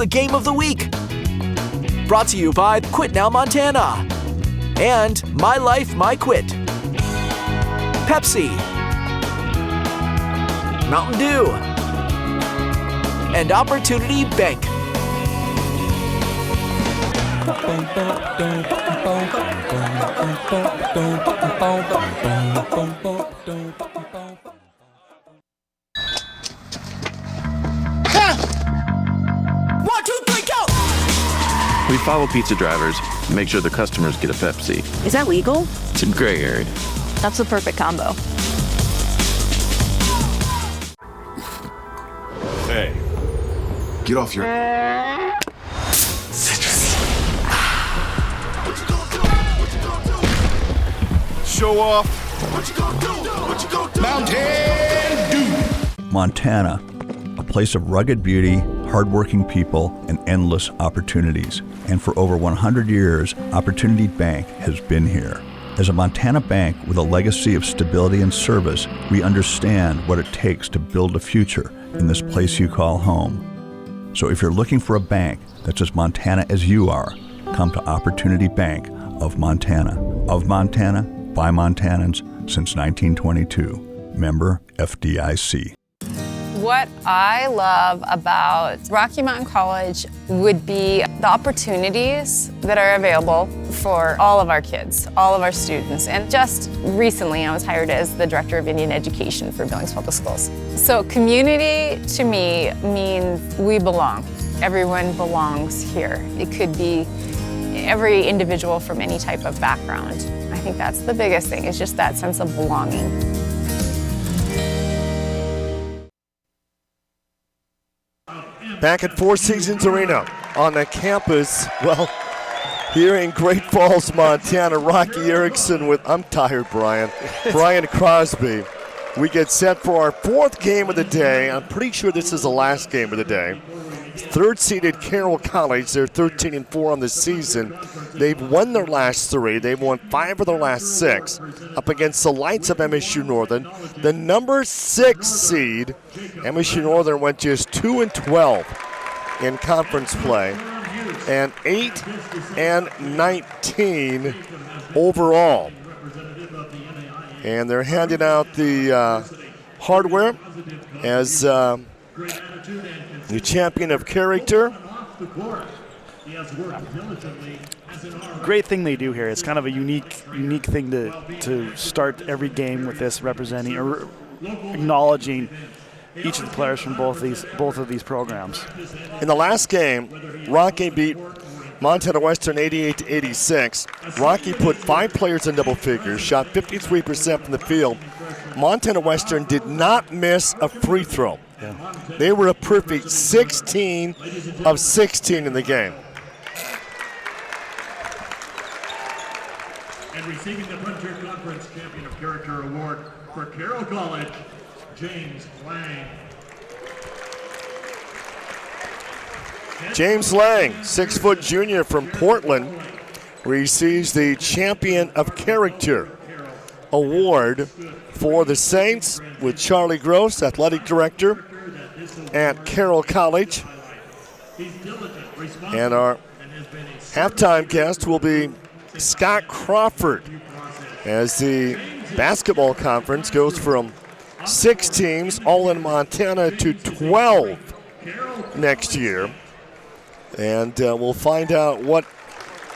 the game of the week. Brought to you by Quit Now Montana and My Life, My Quit. Pepsi, Mountain Dew, and Opportunity Bank. We follow pizza drivers and make sure the customers get a Pepsi. Is that legal? It's a gray area. That's the perfect combo. Hey. Get off your... Citrus. Show off. Mountain Dew. Montana, a place of rugged beauty, hardworking people, and endless opportunities. And for over 100 years, Opportunity Bank has been here. As a Montana bank with a legacy of stability and service, we understand what it takes to build a future in this place you call home. So if you're looking for a bank that's as Montana as you are, come to Opportunity Bank of Montana. Of Montana, by Montanans since 1922. Member FDIC. What I love about Rocky Mountain College would be the opportunities that are available for all of our kids, all of our students. And just recently, I was hired as the Director of Indian Education for Billings Public Schools. So community to me means we belong. Everyone belongs here. It could be every individual from any type of background. I think that's the biggest thing, is just that sense of belonging. Back at Four Seasons Arena on the campus, well, here in Great Falls, Montana, Rocky Erickson with, I'm tired, Brian Crosby. We get set for our fourth game of the day. I'm pretty sure this is the last game of the day. Third-seeded Carroll College, they're 13-4 on the season. They've won their last three. They've won 5 of their last 6 up against the Lights of MSU-Northern. The number 6 seed, MSU-Northern, went just 2-12 in conference play and 8-19 overall. And they're handing out the hardware as the champion of character. Great thing they do here. It's kind of a unique thing to start every game with this, representing or acknowledging each of the players from both of these programs. In the last game, Rocky beat Montana Western 88-86. Rocky put 5 players in double figures, shot 53% from the field. Montana Western did not miss a free throw. Yeah. They were a perfect 16 of 16 in the game. And receiving the Frontier Conference Champion of Character Award for Carroll College, James Lang. James Lang, 6-foot junior from Portland, receives the Champion of Character Award for the Saints with Charlie Gross, athletic director at Carroll College. And our halftime guest will be Scott Crawford, as the basketball conference goes from 6 teams, all in Montana, to 12 next year. And we'll find out what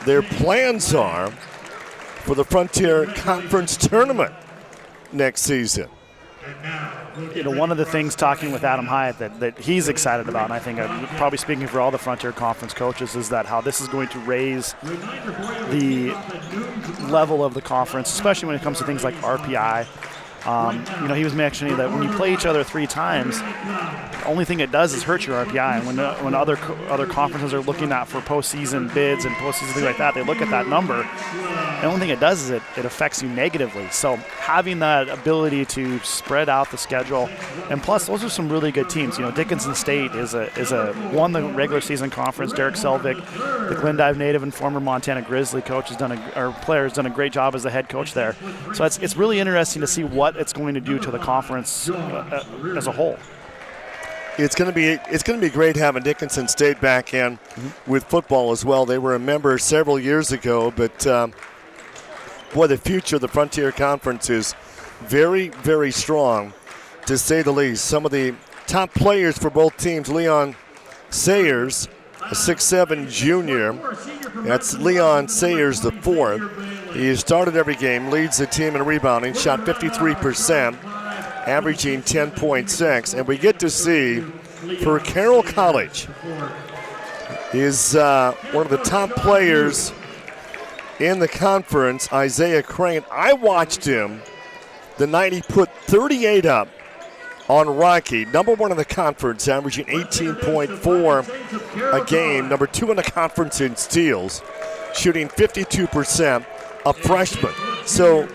their plans are for the Frontier Conference Tournament next season. One of the things, talking with Adam Hyatt, that he's excited about, and I think I'm probably speaking for all the Frontier Conference coaches, is that how this is going to raise the level of the conference, especially when it comes to things like RPI. He was mentioning that when you play each other 3 times, the only thing it does is hurt your RPI. And when other conferences are looking at for postseason bids and postseason things like that, they look at that number. The only thing it does is it affects you negatively. So having that ability to spread out the schedule, and plus those are some really good teams. Dickinson State won the regular season conference. Derek Selvig, the Glendive native and former Montana Grizzly coach, has done a great job as the head coach there. So it's really interesting to see what it's going to do to the conference as a whole. it's going to be great having Dickinson State back in with football as well. They were a member several years ago, but boy, the future of the Frontier Conference is very, very strong, to say the least. Some of the top players for both teams: Leon Sayers, a 6'7" junior. That's Leon Sayers, the fourth. He started every game, leads the team in rebounding, shot 53%, averaging 10.6. And we get to see, for Carroll College, is one of the top players in the conference, Isaiah Crane. I watched him the night he put 38 up on Rocky, number one in the conference, averaging 18.4 a game, number two in the conference in steals, shooting 52%, a freshman. So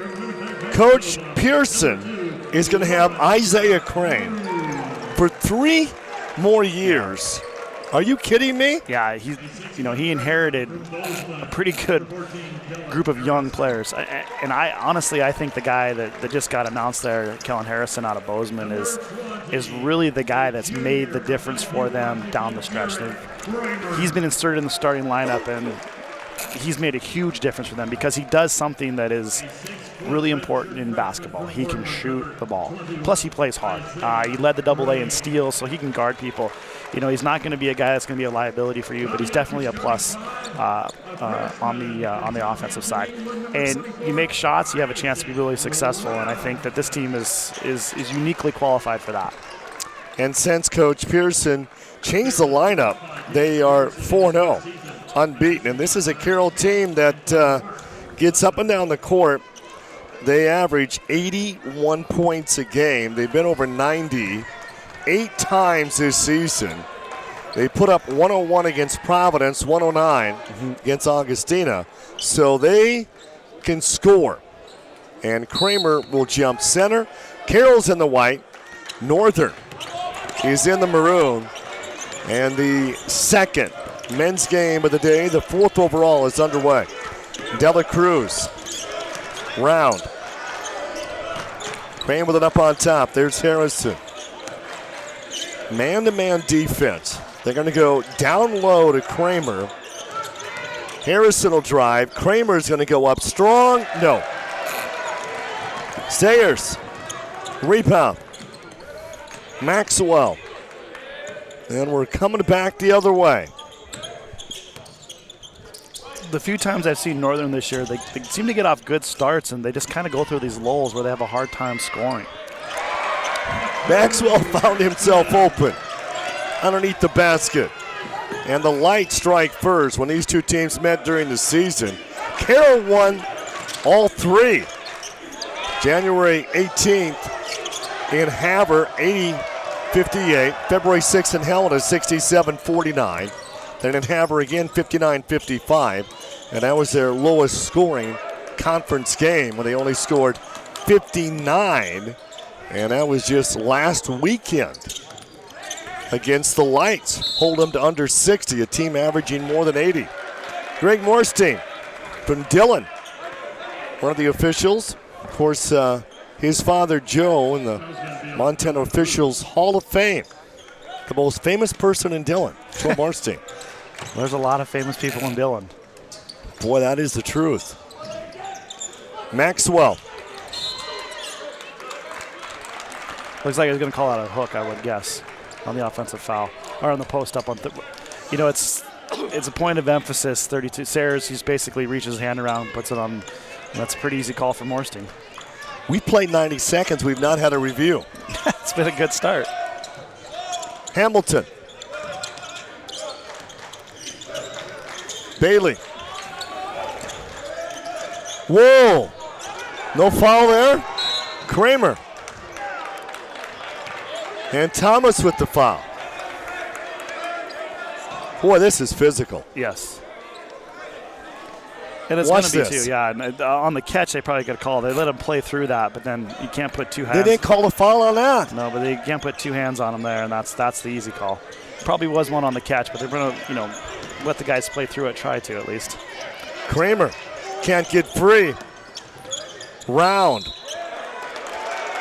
Coach Pearson is going to have Isaiah Crane for 3 more years. Are you kidding me? Yeah, he inherited a pretty good group of young players. And I think the guy that just got announced there, Kellen Harrison out of Bozeman, is really the guy that's made the difference for them down the stretch. He's been inserted in the starting lineup, and he's made a huge difference for them because he does something that is really important in basketball. He can shoot the ball. Plus, he plays hard. He led the AA in steals, so he can guard people. He's not going to be a guy that's going to be a liability for you, but he's definitely a plus on the offensive side. And you make shots, you have a chance to be really successful, and I think that this team is uniquely qualified for that. And since Coach Pearson changed the lineup, they are 4-0, unbeaten. And this is a Carroll team that gets up and down the court. They average 81 points a game. They've been over 90 8 times this season. They put up 101 against Providence, 109 against Augustina. So they can score. And Kramer will jump center. Carroll's in the white. Northern is in the maroon. And the second men's game of the day, the 4th overall, is underway. Dela Cruz. Round. Crane with it up on top. There's Harrison. Man-to-man defense. They're going to go down low to Kramer. Harrison will drive. Kramer's going to go up strong. No. Sayers. Rebound. Maxwell. And we're coming back the other way. The few times I've seen Northern this year, they seem to get off good starts, and they just kind of go through these lulls where they have a hard time scoring. Maxwell found himself open underneath the basket. And the light strike first when these two teams met during the season. Carroll won all 3. January 18th in Havre, 80-58. February 6th in Helena, 67-49. Then in Havre again, 59-55. And that was their lowest scoring conference game when they only scored 59. And that was just last weekend against the Lights. Hold them to under 60, a team averaging more than 80. Greg Morstein from Dillon, one of the officials. Of course, his father, Joe, in the Montana Officials Hall of Fame. The most famous person in Dillon, Joe Morstein. There's a lot of famous people in Dillon. Boy, that is the truth. Maxwell. Looks like he's going to call out a hook, I would guess, on the offensive foul. Or on the post up. It's a point of emphasis. 32. Sayers, he basically reaches his hand around, puts it on. That's a pretty easy call for Morstein. We played 90 seconds. We've not had a review. It's been a good start. Hamilton. Bailey. Whoa. No foul there. Kramer. And Thomas with the foul. Boy, this is physical. Yes. And it's going to be too, yeah. And on the catch, they probably got a call. They let him play through that, but then you can't put 2 hands. They didn't call a foul on that. No, but they can't put 2 hands on him there, and that's the easy call. Probably was one on the catch, but they're going to, let the guys play through it, try to at least. Kramer can't get free. Round.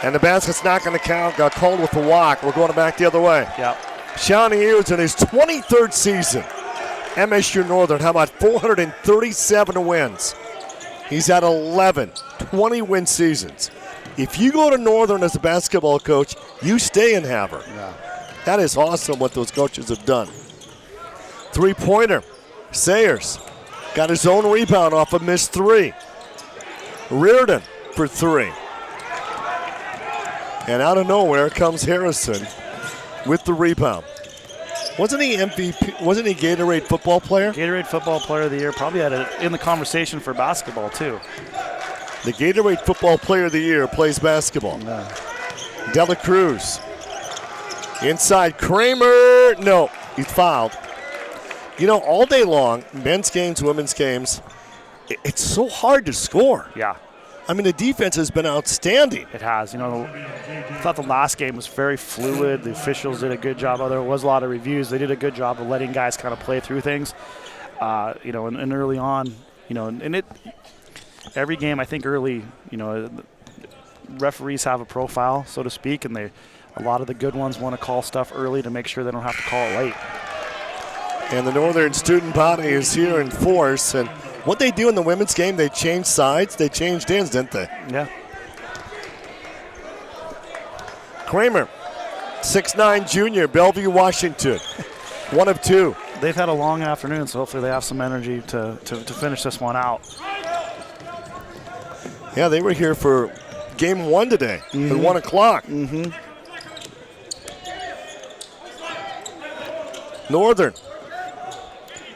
And the basket's not going to count. Got called with the walk. We're going back the other way. Yep. Shawnee Ewers in his 23rd season. MSU-Northern, how about 437 wins? He's had 11 20-win seasons. If you go to Northern as a basketball coach, you stay in Havre. Yeah. That is awesome what those coaches have done. Three-pointer. Sayers got his own rebound off a missed three. Reardon for three. And out of nowhere comes Harrison with the rebound. Wasn't he MVP? Wasn't he Gatorade football player? Gatorade football player of the year. Probably had it in the conversation for basketball, too. The Gatorade football player of the year plays basketball. Yeah. Dela Cruz. Inside Kramer. No, he's fouled. You know, all day long, men's games, women's games, it's so hard to score. Yeah. I mean, the defense has been outstanding. It has. You know, I thought the last game was very fluid. The officials did a good job. There was a lot of reviews. They did a good job of letting guys kind of play through things. You know, and early on, you know, and it every game I think early, you know, referees have a profile, so to speak, and a lot of the good ones want to call stuff early to make sure they don't have to call it late. And the Northern student body is here in force. And what they do in the women's game, they changed sides. They changed ends, didn't they? Yeah. Kramer, 6'9" junior, Bellevue, Washington. One of two. They've had a long afternoon, so hopefully they have some energy to finish this one out. Yeah, they were here for game one today at 1 o'clock. Northern.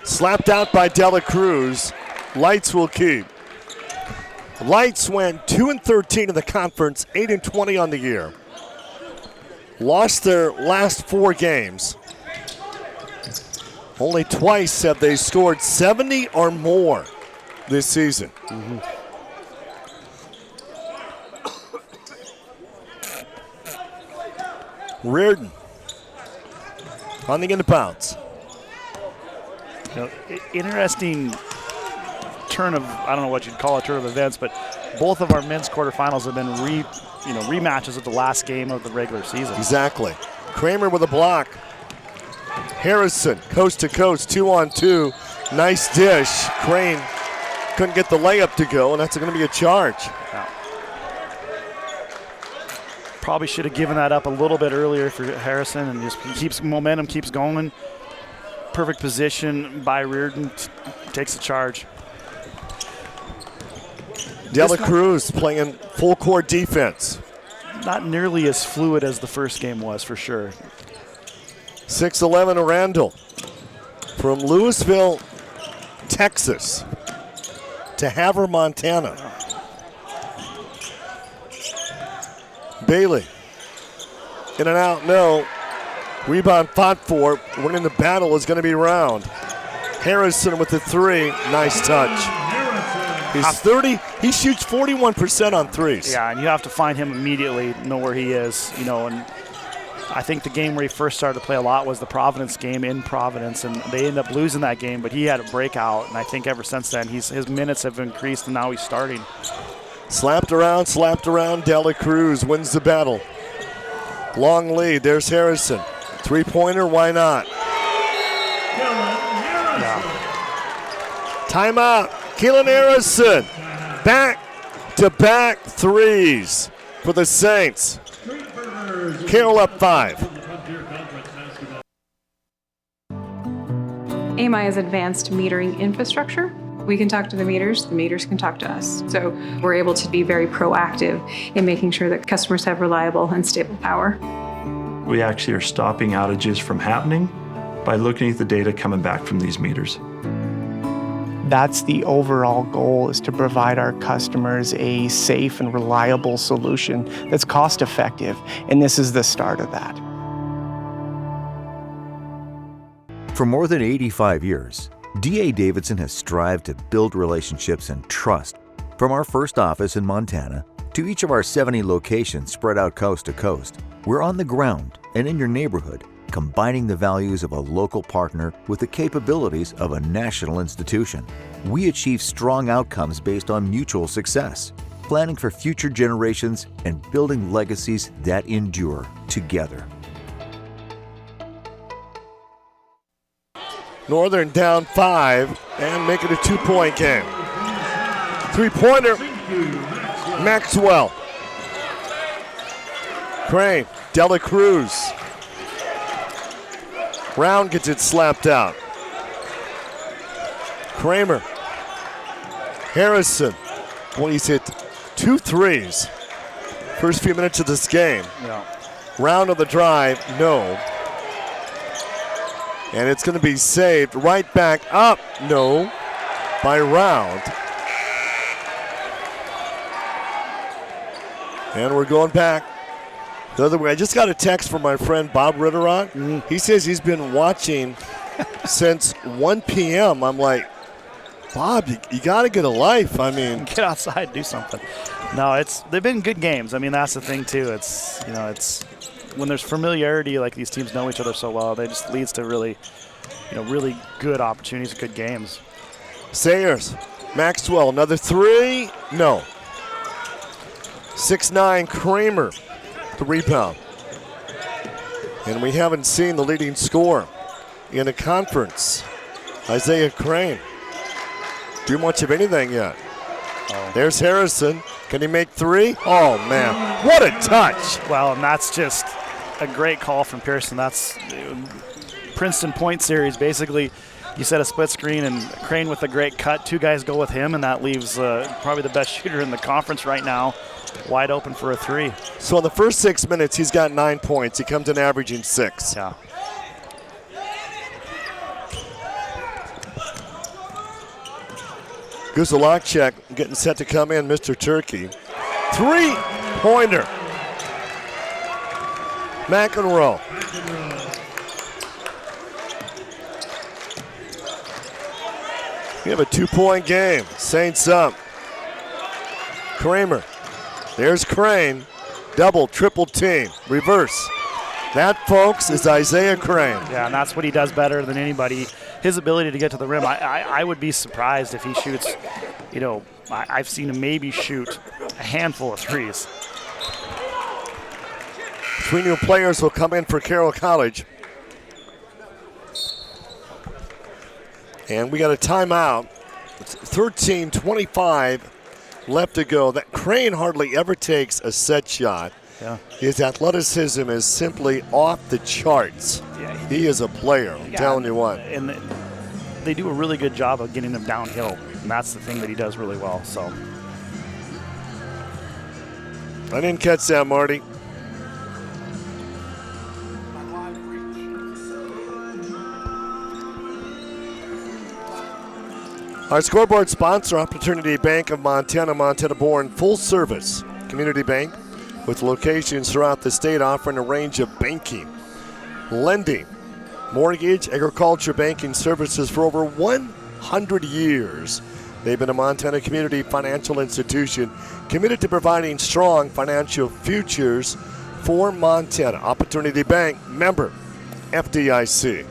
Slapped out by Dela Cruz. Lights will keep. Lights went 2-13 in the conference, 8-20 on the year. Lost their last 4 games. Only twice have they scored 70 or more this season. Reardon on the inbounds. You know, interesting turn of, I don't know what you'd call a turn of events, but both of our men's quarterfinals have been rematches of the last game of the regular season. Exactly. Kramer with a block. Harrison, coast to coast, 2-on-2. Nice dish. Crane couldn't get the layup to go, and that's going to be a charge. Yeah. Probably should have given that up a little bit earlier for Harrison, and just momentum keeps going. Perfect position by Reardon, takes the charge. Dela Cruz playing full court defense. Not nearly as fluid as the first game was, for sure. 6'11" Randall from Louisville, Texas to Havre, Montana. Bailey in and out, no. Rebound fought for. Winning the battle is going to be Round. Harrison with the three. Nice touch. He's 30. He shoots 41% on threes. Yeah, and you have to find him immediately, know where he is, you know. And I think the game where he first started to play a lot was the Providence game in Providence, and they ended up losing that game, but he had a breakout, and I think ever since then his minutes have increased, and now he's starting. Slapped around. Dela Cruz wins the battle. Long lead. There's Harrison. Three-pointer, why not? Yeah. Timeout. Keelan Harrison. Back-to-back threes for the Saints. Carroll up 5. AMI is advanced metering infrastructure. We can talk to the meters can talk to us. So we're able to be very proactive in making sure that customers have reliable and stable power. We actually are stopping outages from happening by looking at the data coming back from these meters. That's the overall goal, is to provide our customers a safe and reliable solution that's cost effective, and this is the start of that. For more than 85 years, D.A. Davidson has strived to build relationships and trust. From our first office in Montana to each of our 70 locations spread out coast to coast, we're on the ground and in your neighborhood, combining the values of a local partner with the capabilities of a national institution. We achieve strong outcomes based on mutual success, planning for future generations and building legacies that endure together. Northern down 5 and make it a 2-point game. 3-pointer, Maxwell. Crane, Dela Cruz. Brown gets it slapped out. Kramer. Harrison. Boy, he's hit 2 threes. First few minutes of this game. Yeah. Round on the drive, no. And it's going to be saved right back up, no, by Round. And we're going back the other way. I just got a text from my friend Bob Ritterot. He says he's been watching since 1 p.m. I'm like, Bob, you got to get a life. I mean, get outside, do something. No, they've been good games. I mean, that's the thing too. It's when there's familiarity, like these teams know each other so well, they just leads to really good opportunities, good games. Sayers, Maxwell, another 3, no. 6'9", Kramer, the rebound. And we haven't seen the leading scorer in the conference, Isaiah Crane, do much of anything yet. There's Harrison. Can he make 3? Oh, man. What a touch. Well, and that's just a great call from Pearson. That's Princeton point series. Basically, you set a split screen and Crane with a great cut. 2 guys go with him, and that leaves probably the best shooter in the conference right now wide open for a 3. So in the first 6 minutes, he's got 9 points. He comes in averaging 6. Yeah. Guzalakchek getting set to come in, Mr. Turkey. 3-pointer. McEnroe. We have a 2-point game. Saints up. Kramer. There's Crane. Double, triple team. Reverse. That, folks, is Isaiah Crane. Yeah, and that's what he does better than anybody. His ability to get to the rim. I would be surprised if he shoots, I've seen him maybe shoot a handful of 3s. 3 new players will come in for Carroll College. And we got a timeout. It's 13:25 left to go. That Crane hardly ever takes a set shot. Yeah. His athleticism is simply off the charts. Yeah, he is a player, I'm telling you what. And they do a really good job of getting him downhill, and that's the thing that he does really well. So I didn't catch that, Marty. Our scoreboard sponsor, Opportunity Bank of Montana, Montana-born, full-service community bank with locations throughout the state offering a range of banking, lending, mortgage, agriculture banking services for over 100 years. They've been a Montana community financial institution committed to providing strong financial futures for Montana. Opportunity Bank, member FDIC.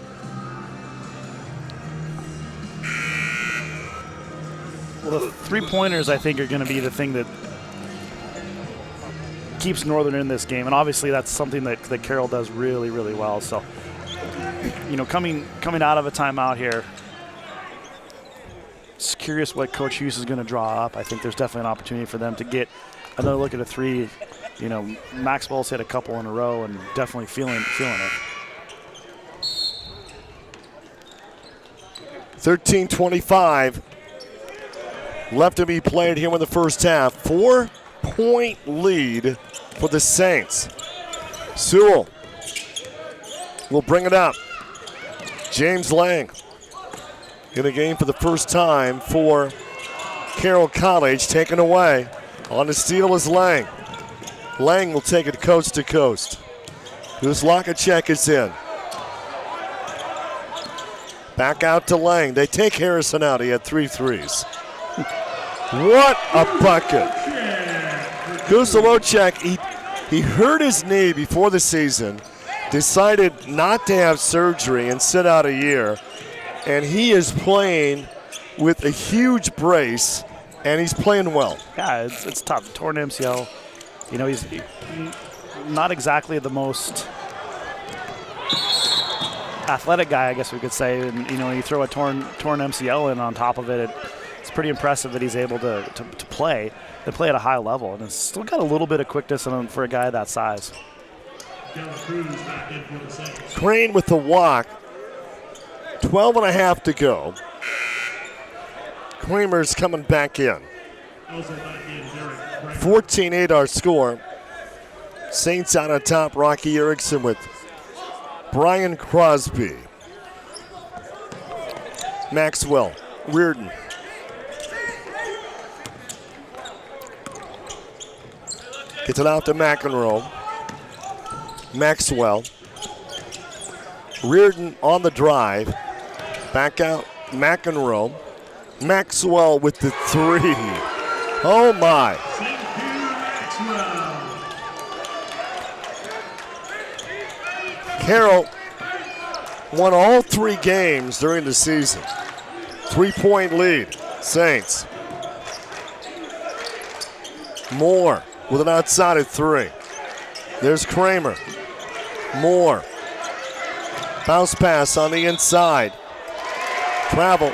Well, the 3-pointers, I think, are going to be the thing that keeps Northern in this game, and obviously that's something that Carroll does really, really well. So, coming out of a timeout here, just curious what Coach Hughes is going to draw up. I think there's definitely an opportunity for them to get another look at a 3. Maxwell's hit a couple in a row and definitely feeling it. 13:25 left to be played here in the first half. 4-point lead for the Saints. Sewell will bring it up. James Lang in the game for the first time for Carroll College, taken away. On the steal is Lang. Lang will take it coast to coast. Guzalakchek is in. Back out to Lang. They take Harrison out. He had 3 threes. What a bucket. Guzalakchek, he hurt his knee before the season, decided not to have surgery and sit out a year, and he is playing with a huge brace, and he's playing well. Yeah, it's tough. Torn MCL. He's athletic guy, I guess we could say. And, you throw a torn MCL in on top of it, it's pretty impressive that he's able to play at a high level. And it's still got a little bit of quickness in him for a guy that size. Crane with the walk. 12.5 to go. Kramer's coming back in. 14-8 our score. Saints out on top. Rocky Erickson with Brian Crosby. Maxwell. Reardon. Gets it out to McEnroe. Maxwell. Reardon on the drive. Back out. McEnroe. Maxwell with the three. Oh my. Carroll won all 3 games during the season. 3-point lead. Saints. Moore with an outside at 3. There's Kramer. Moore. Bounce pass on the inside. Travel.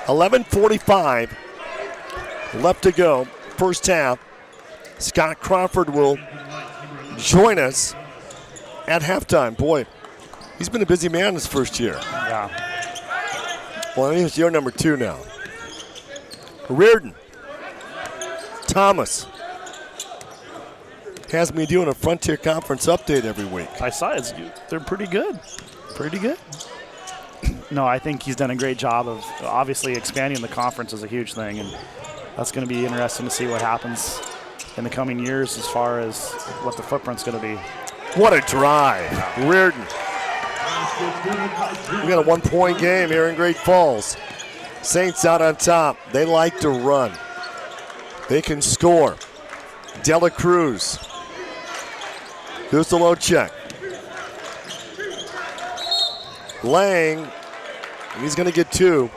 $11:45 left to go. First half. Scott Crawford will join us at halftime. Boy, he's been a busy man this first year. Yeah. Well, he's year number 2 now. Reardon. Thomas. Has me doing a Frontier Conference update every week. I saw it. They're pretty good. Pretty good. No, I think he's done a great job of obviously expanding the conference is a huge thing, and that's going to be interesting to see what happens in the coming years as far as what the footprint's going to be. What a drive. Reardon. We got a 1-point game here in Great Falls. Saints out on top. They like to run. They can score. Dela Cruz. Here's the low check. Lang. He's going to get 2.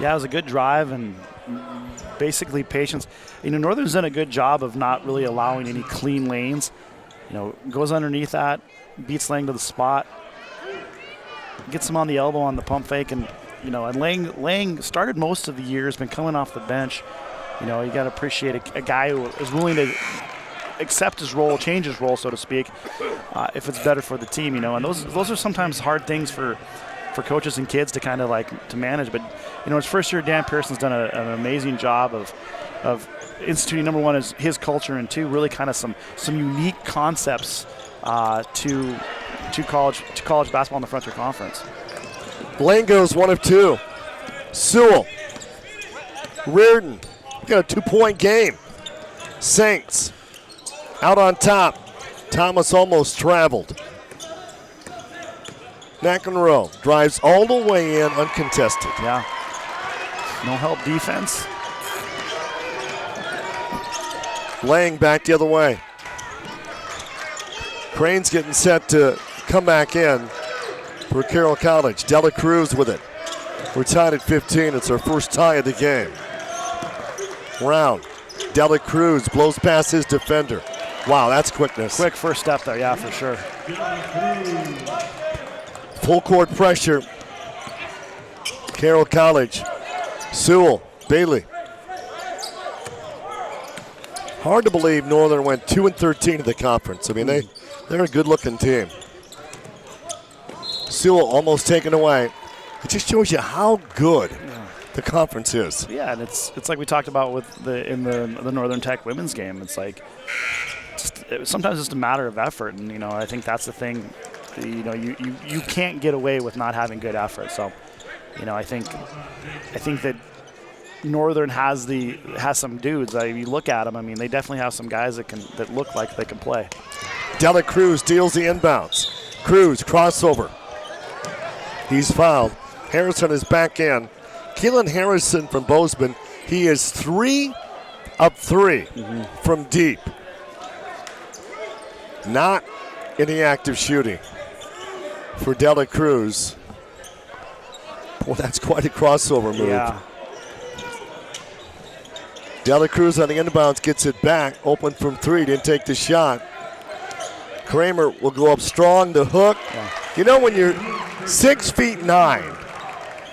Yeah, it was a good drive and basically patience. Northern's done a good job of not really allowing any clean lanes. Goes underneath that, beats Lang to the spot, gets him on the elbow on the pump fake, and and Lang started most of the year, has been coming off the bench. You got to appreciate a guy who is willing to accept his role, change his role, so to speak, if it's better for the team. And those are sometimes hard things for coaches and kids to kind of to manage. But his first year, Dan Pearson's done an amazing job of instituting, number one, is his culture, and 2, really kind of some unique concepts to college basketball in the Frontier Conference. Lang goes 1 of 2. Sewell. Reardon. Got a 2-point game. Saints out on top. Thomas almost traveled. McEnroe drives all the way in uncontested. Yeah. No help defense. Lang back the other way. Crane's getting set to come back in for Carroll College. Dela Cruz with it. We're tied at 15. It's our first tie of the game. Round. Dela Cruz blows past his defender. Wow, that's quickness. Quick first step there, yeah, for sure. Full court pressure. Carroll College. Sewell. Bailey. Hard to believe Northern went 2-13 in the conference. I mean, they're a good-looking team. Sewell almost taken away. It just shows you how good the conference is. Yeah, and it's like we talked about in the Northern Tech women's game. It's sometimes just a matter of effort, and I think that's the thing. You can't get away with not having good effort. So, I think that Northern has some dudes. You look at them. I mean, they definitely have some guys that look like they can play. Dela Cruz deals the inbounds. Cruz crossover. He's fouled. Harrison is back in. Keelan Harrison from Bozeman. He is 3 of 3 from deep. Not any active shooting for Dela Cruz. Boy, that's quite a crossover move. Yeah. Dela Cruz on the inbounds gets it back. Open from three, didn't take the shot. Kramer will go up strong, the hook. Yeah. You know, when you're 6'9"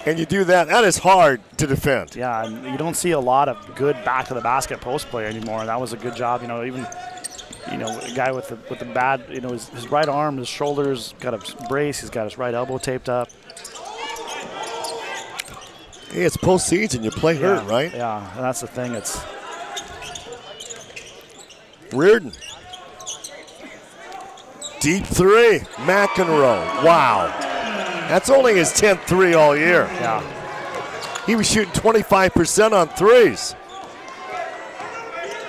and you do that, that is hard to defend. Yeah, and you don't see a lot of good back to the basket post play anymore. And that was a good job. You know, even a guy with the bad, his right arm, his shoulders got a brace. He's got his right elbow taped up. Hey, it's postseason. You play hurt, right? Yeah, and that's the thing. It's Reardon. Deep three. McEnroe. Wow. That's only his 10th three all year. Yeah. He was shooting 25% on threes.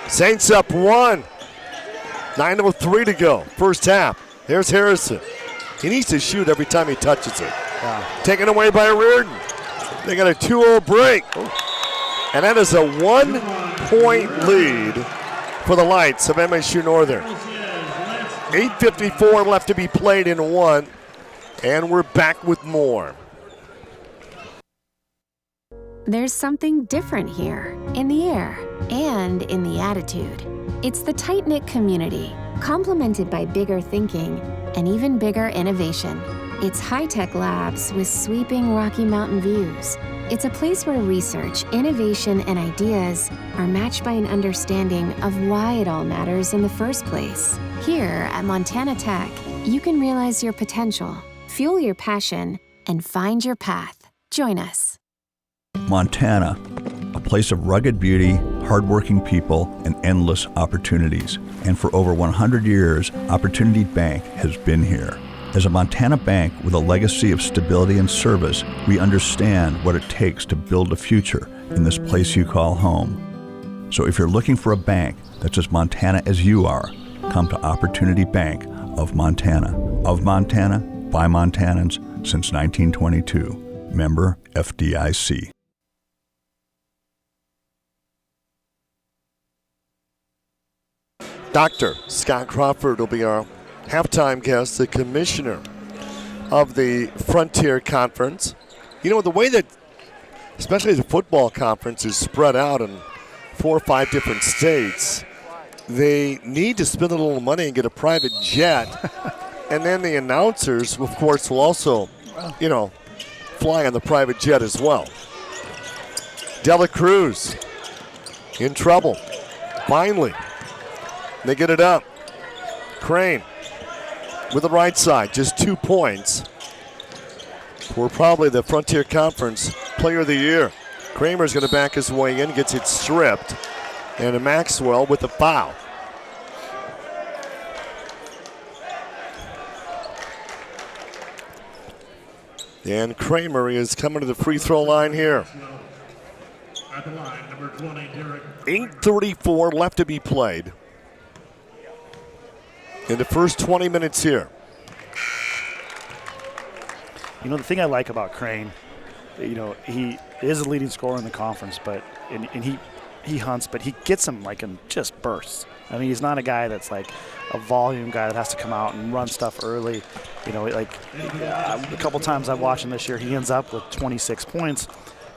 Saints up 1. 9:03 to go. First half. Here's Harrison. He needs to shoot every time he touches it. Yeah. Taken away by Reardon. They got a 2-0 break. And that is a 1-point lead for the Lights of MSU-Northern. 8:54 left to be played in one. And we're back with more. There's something different here, in the air and in the attitude. It's the tight-knit community, complemented by bigger thinking and even bigger innovation. It's high-tech labs with sweeping Rocky Mountain views. It's a place where research, innovation, and ideas are matched by an understanding of why it all matters in the first place. Here at Montana Tech, you can realize your potential, fuel your passion, and find your path. Join us. Montana, a place of rugged beauty, hardworking people, and endless opportunities. And for over 100 years, Opportunity Bank has been here. As a Montana bank with a legacy of stability and service, we understand what it takes to build a future in this place you call home. So if you're looking for a bank that's as Montana as you are, come to Opportunity Bank of Montana. Of Montana, by Montanans, since 1922. Member FDIC. Dr. Scott Crawford will be our halftime guest, the commissioner of the Frontier Conference. You know, the way that, especially the football conference, is spread out in 4 or 5 different states, they need to spend a little money and get a private jet. And then the announcers, of course, will also, fly on the private jet as well. Dela Cruz in trouble. Finally, they get it up. Crane with the right side, just 2 points for probably the Frontier Conference Player of the Year. Kramer's going to back his way in, gets it stripped, and Maxwell with the foul. And Kramer is coming to the free throw line here. At the line, number 20, Derek. 8:34 left to be played in the first 20 minutes here. You know, the thing I like about Crane, he is a leading scorer in the conference, but he hunts, but he gets them in just bursts. I mean, he's not a guy that's like a volume guy that has to come out and run stuff early. A couple times I've watched him this year, he ends up with 26 points,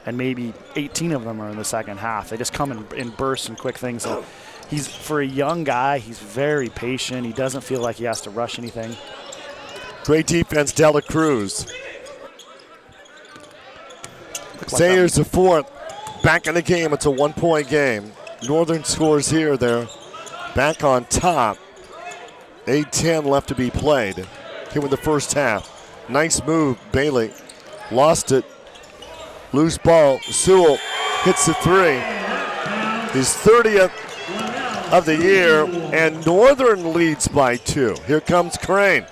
and maybe 18 of them are in the second half. They just come in bursts and quick things. So for a young guy, he's very patient. He doesn't feel like he has to rush anything. Great defense, Dela Cruz. Sayers the fourth. Back in the game. It's a 1-point game. Northern scores here. They're back on top. 8:10 left to be played here in the first half. Nice move, Bailey. Lost it. Loose ball. Sewell hits the three. His 30th of the year, and Northern leads by 2. Here comes Crane.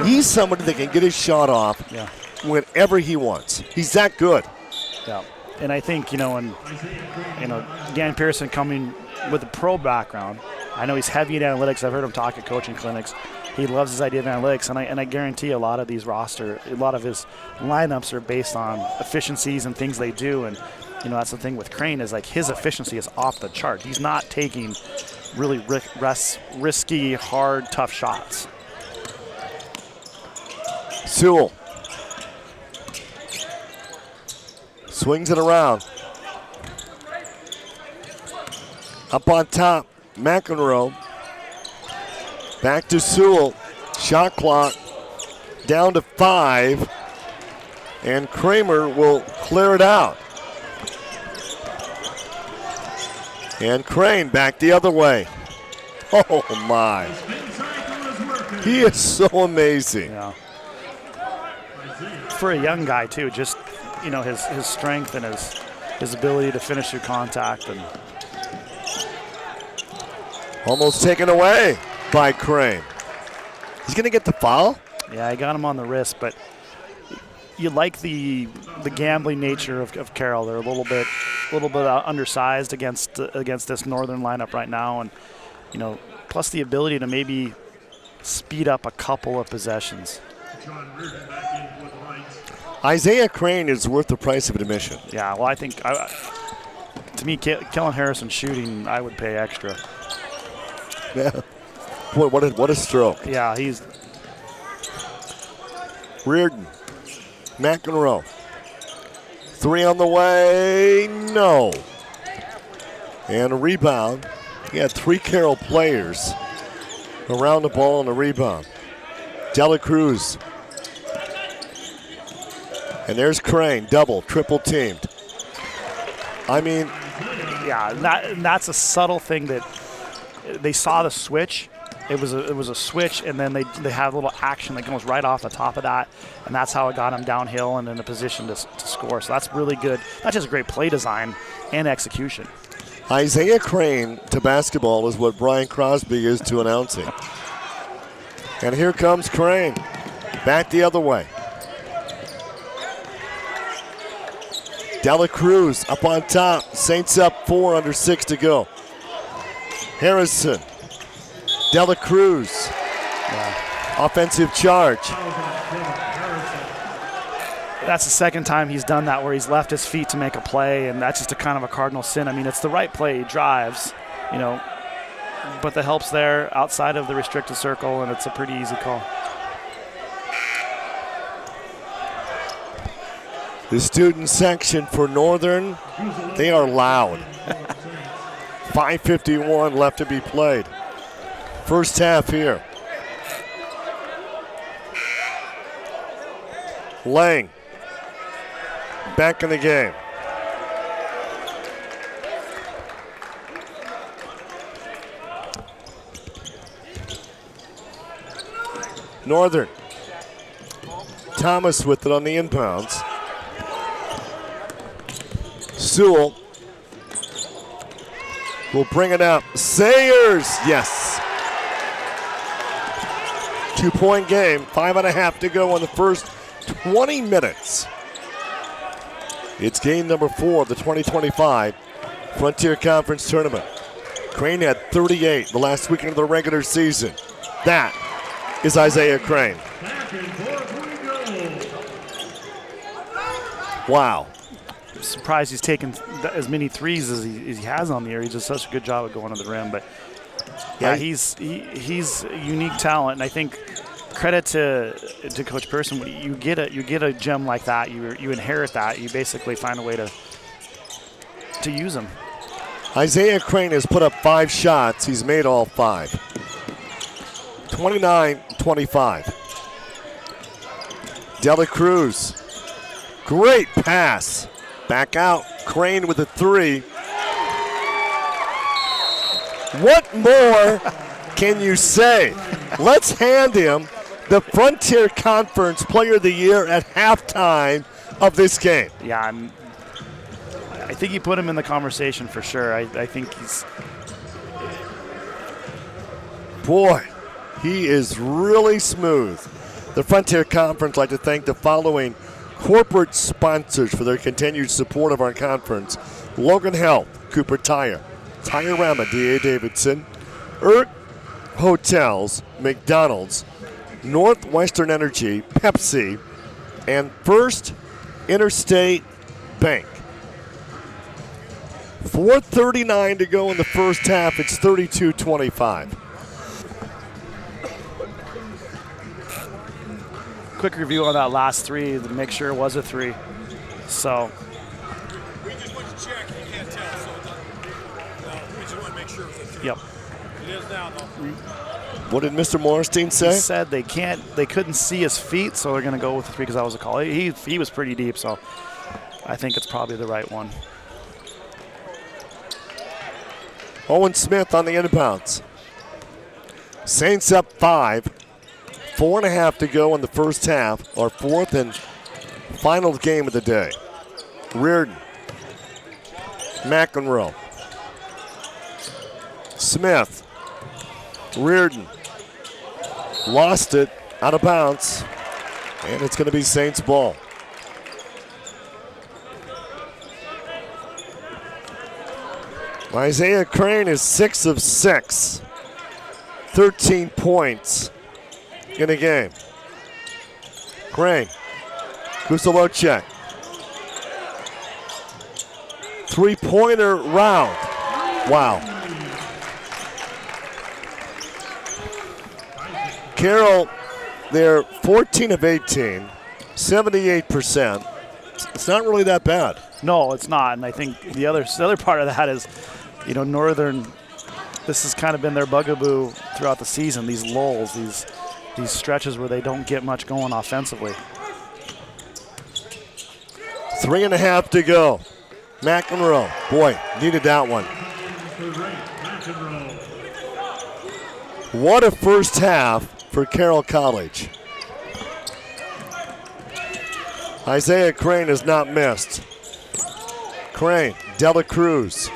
He's somebody that can get his shot off whenever he wants. He's that good. Yeah, and I think, Dan Pearson coming with a pro background, I know he's heavy in analytics. I've heard him talk at coaching clinics. He loves his idea of analytics, and I guarantee a lot of his lineups are based on efficiencies and things they do, and that's the thing with Crane is his efficiency is off the chart. He's not taking really risky, hard, tough shots. Sewell swings it around. Up on top, McEnroe. Back to Sewell. Shot clock down to 5. And Kramer will clear it out. And Crane back the other way. Oh my. He is so amazing. Yeah. For a young guy too, just his strength and his ability to finish through contact, and almost taken away by Crane. He's going to get the foul? Yeah, I got him on the wrist, but you like the gambling nature of Carroll. They're a little bit undersized against this Northern lineup right now, and plus the ability to maybe speed up a couple of possessions. Isaiah Crane is worth the price of admission. Yeah, well, I think to me, Kellen Harrison shooting, I would pay extra. Yeah. Boy, what a stroke. Yeah, he's Reardon. McEnroe. 3 on the way. No. And a rebound. He had 3 Carroll players around the ball on the rebound. Dela Cruz. And there's Crane. Double, triple teamed. I mean. Yeah, that's a subtle thing that they saw the switch. It was a switch, and then they have a little action that goes right off the top of that, and that's how it got him downhill and in a position to score. So that's really good. Not just great play design and execution. Isaiah Crane to basketball is what Brian Crosby is to announcing. And here comes Crane. Back the other way. Dela Cruz up on top. Saints up 4 under 6 to go. Harrison. Dela Cruz. Offensive charge. That's the second time he's done that where he's left his feet to make a play, and that's just a kind of a cardinal sin. I mean, it's the right play. He drives, but the help's there outside of the restricted circle, and it's a pretty easy call. The student section for Northern, they are loud. 5:51 left to be played. First half here. Lang back in the game. Northern. Thomas with it on the inbounds. Sewell will bring it up. Sayers, yes. 2-point game, 5.5 to go in the first 20 minutes. It's game number 4 of the 2025 Frontier Conference Tournament. Crane had 38 the last weekend of the regular season. That is Isaiah Crane. Wow. I'm surprised he's taken as many threes as he has on the year. He does such a good job of going to the rim, but yeah, he's a unique talent, and I think credit to Coach Pearson. When you get a gem like that, you inherit that. You basically find a way to use him. Isaiah Crane has put up 5 shots. He's made all 5. 29-25. Dela Cruz, great pass. Back out, Crane with a 3. What more can you say? Let's hand him the Frontier Conference Player of the Year at halftime of this game. Yeah, I think you put him in the conversation for sure. I think he's... Boy, he is really smooth. The Frontier Conference like to thank the following corporate sponsors for their continued support of our conference. Logan Health, Cooper Tire, Tire-Rama, D.A. Davidson, Hotels, McDonald's, Northwestern Energy, Pepsi, and First Interstate Bank. 4:39 to go in the first half. It's 32-25. Quick review on that last 3 to make sure it was a 3. So. Yep. What did Mr. Morstein say? He said they couldn't see his feet, so they're going to go with the 3 because that was a call. He was pretty deep, so I think it's probably the right one. Owen Smith on the inbounds. Saints up 5. 4.5 to go in the first half. Our fourth and final game of the day. Reardon. McEnroe. Smith. Reardon. Lost it. Out of bounds. And it's going to be Saints ball. Isaiah Crane is 6 of 6. 13 points in a game. Crane. Kusalocek. Three-pointer round. Wow. Carroll, they're 14 of 18, 78%. It's not really that bad. No, it's not. And I think the other part of that is, Northern, this has kind of been their bugaboo throughout the season, these lulls, these stretches where they don't get much going offensively. 3.5 to go. McEnroe, boy, needed that one. What a first half for Carroll College. Isaiah Crane has not missed. Crane, Dela Cruz.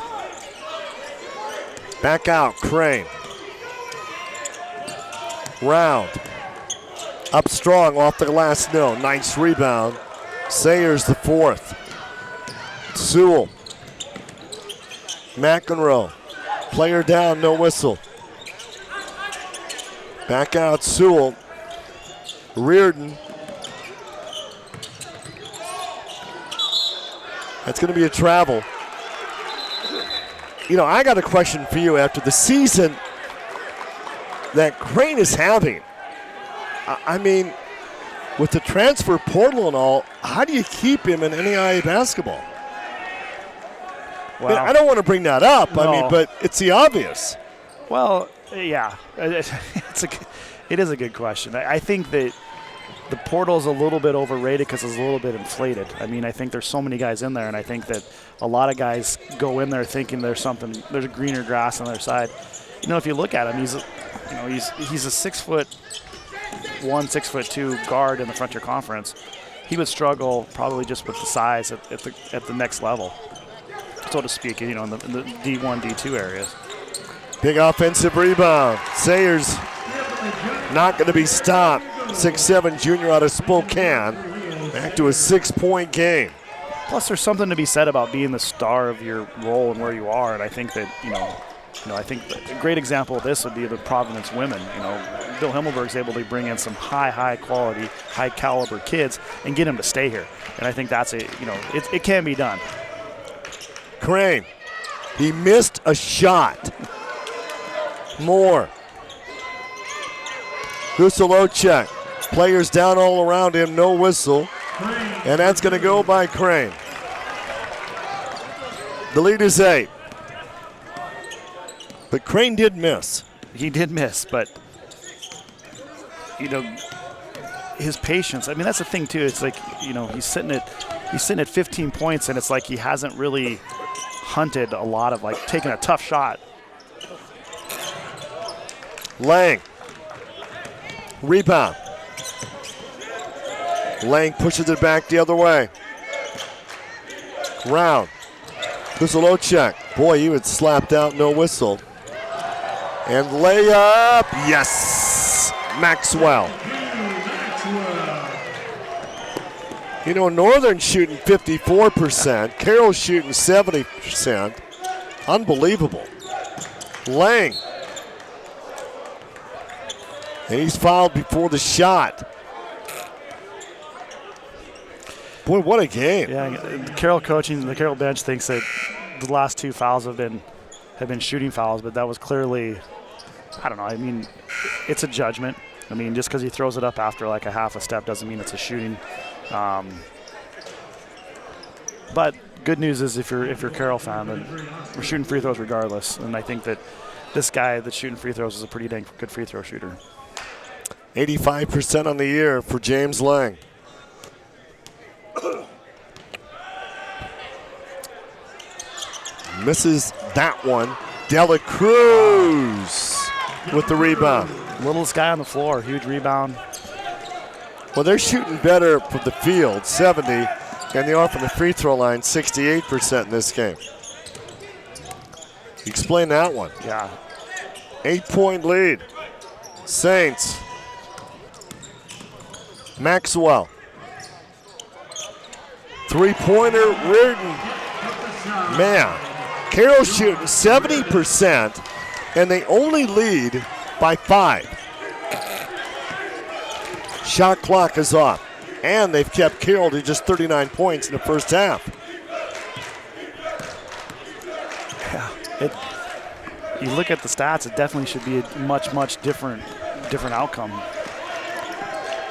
Back out, Crane. Round. Up strong off the glass, no. Nice rebound. Sayers the fourth. Sewell. McEnroe. Player down, no whistle. Back out, Sewell. Reardon. That's going to be a travel. I got a question for you after the season that Crane is having. I mean, with the transfer portal and all, how do you keep him in NAIA basketball? Wow. I don't want to bring that up, No. but it's the obvious. Well, yeah, it is a good question. I think that the portal is a little bit overrated because it's a little bit inflated. I mean, I think there's so many guys in there, and I think that a lot of guys go in there thinking there's a greener grass on their side. If you look at him, he's a 6'1", 6'2" guard in the Frontier Conference. He would struggle probably just with the size at the next level, so to speak. In the D1, D2 areas. Big offensive rebound. Sayers not going to be stopped. 6'7" junior out of Spokane. Back to a 6-point game. Plus, there's something to be said about being the star of your role and where you are. And I think that, I think a great example of this would be the Providence women. Bill Himmelberg's able to bring in some high quality, high caliber kids and get them to stay here. And I think that's it can be done. Crane. He missed a shot. Moore. Kusalocek. Players down all around him, no whistle. And that's going to go by Crane. The lead is 8. But Crane did miss. He did miss, but, his patience. I mean, that's the thing, too. It's like, he's sitting at 15 points, and it's like he hasn't really hunted a lot of, taking a tough shot. Lang. Rebound. Lang pushes it back the other way. Round. Kusalocek. Boy, he was slapped out, no whistle. And layup, yes! Maxwell. Northern shooting 54%. Carroll shooting 70%. Unbelievable. Lang. And he's fouled before the shot. Boy, what a game. Yeah, the Carroll coaching, the Carroll bench thinks that the last 2 fouls have been shooting fouls, but that was clearly, I don't know. I mean, it's a judgment. I mean, just because he throws it up after a half a step doesn't mean it's a shooting. But good news is if you're a Carroll fan, then we're shooting free throws regardless. And I think that this guy that's shooting free throws is a pretty dang good free throw shooter. 85% on the year for James Lang. Misses that one. Dela Cruz with the rebound. Littlest guy on the floor, huge rebound. Well, they're shooting better from the field, 70, and they are from the free throw line, 68% in this game. Explain that one. Yeah. 8-point lead. Saints. Maxwell. Three-pointer, Reardon. Man, Carroll shooting 70%, and they only lead by 5. Shot clock is off, and they've kept Carroll to just 39 points in the first half. Yeah, you look at the stats, it definitely should be a much, much different outcome.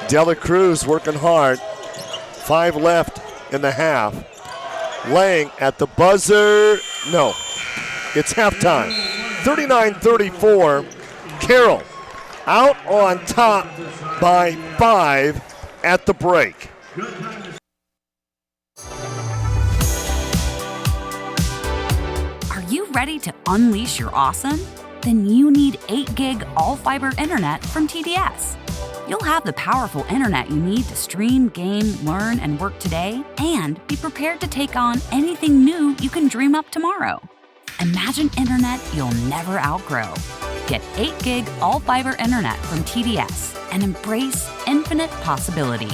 Dela Cruz working hard. 5 left in the half. Lang at the buzzer. No, it's halftime. 39-34. Carroll out on top by 5 at the break. Are you ready to unleash your awesome? Then you need 8 gig all-fiber internet from TDS. You'll have the powerful internet you need to stream, game, learn, and work today, and be prepared to take on anything new you can dream up tomorrow. Imagine internet you'll never outgrow. Get 8 gig all-fiber internet from TDS and embrace infinite possibility.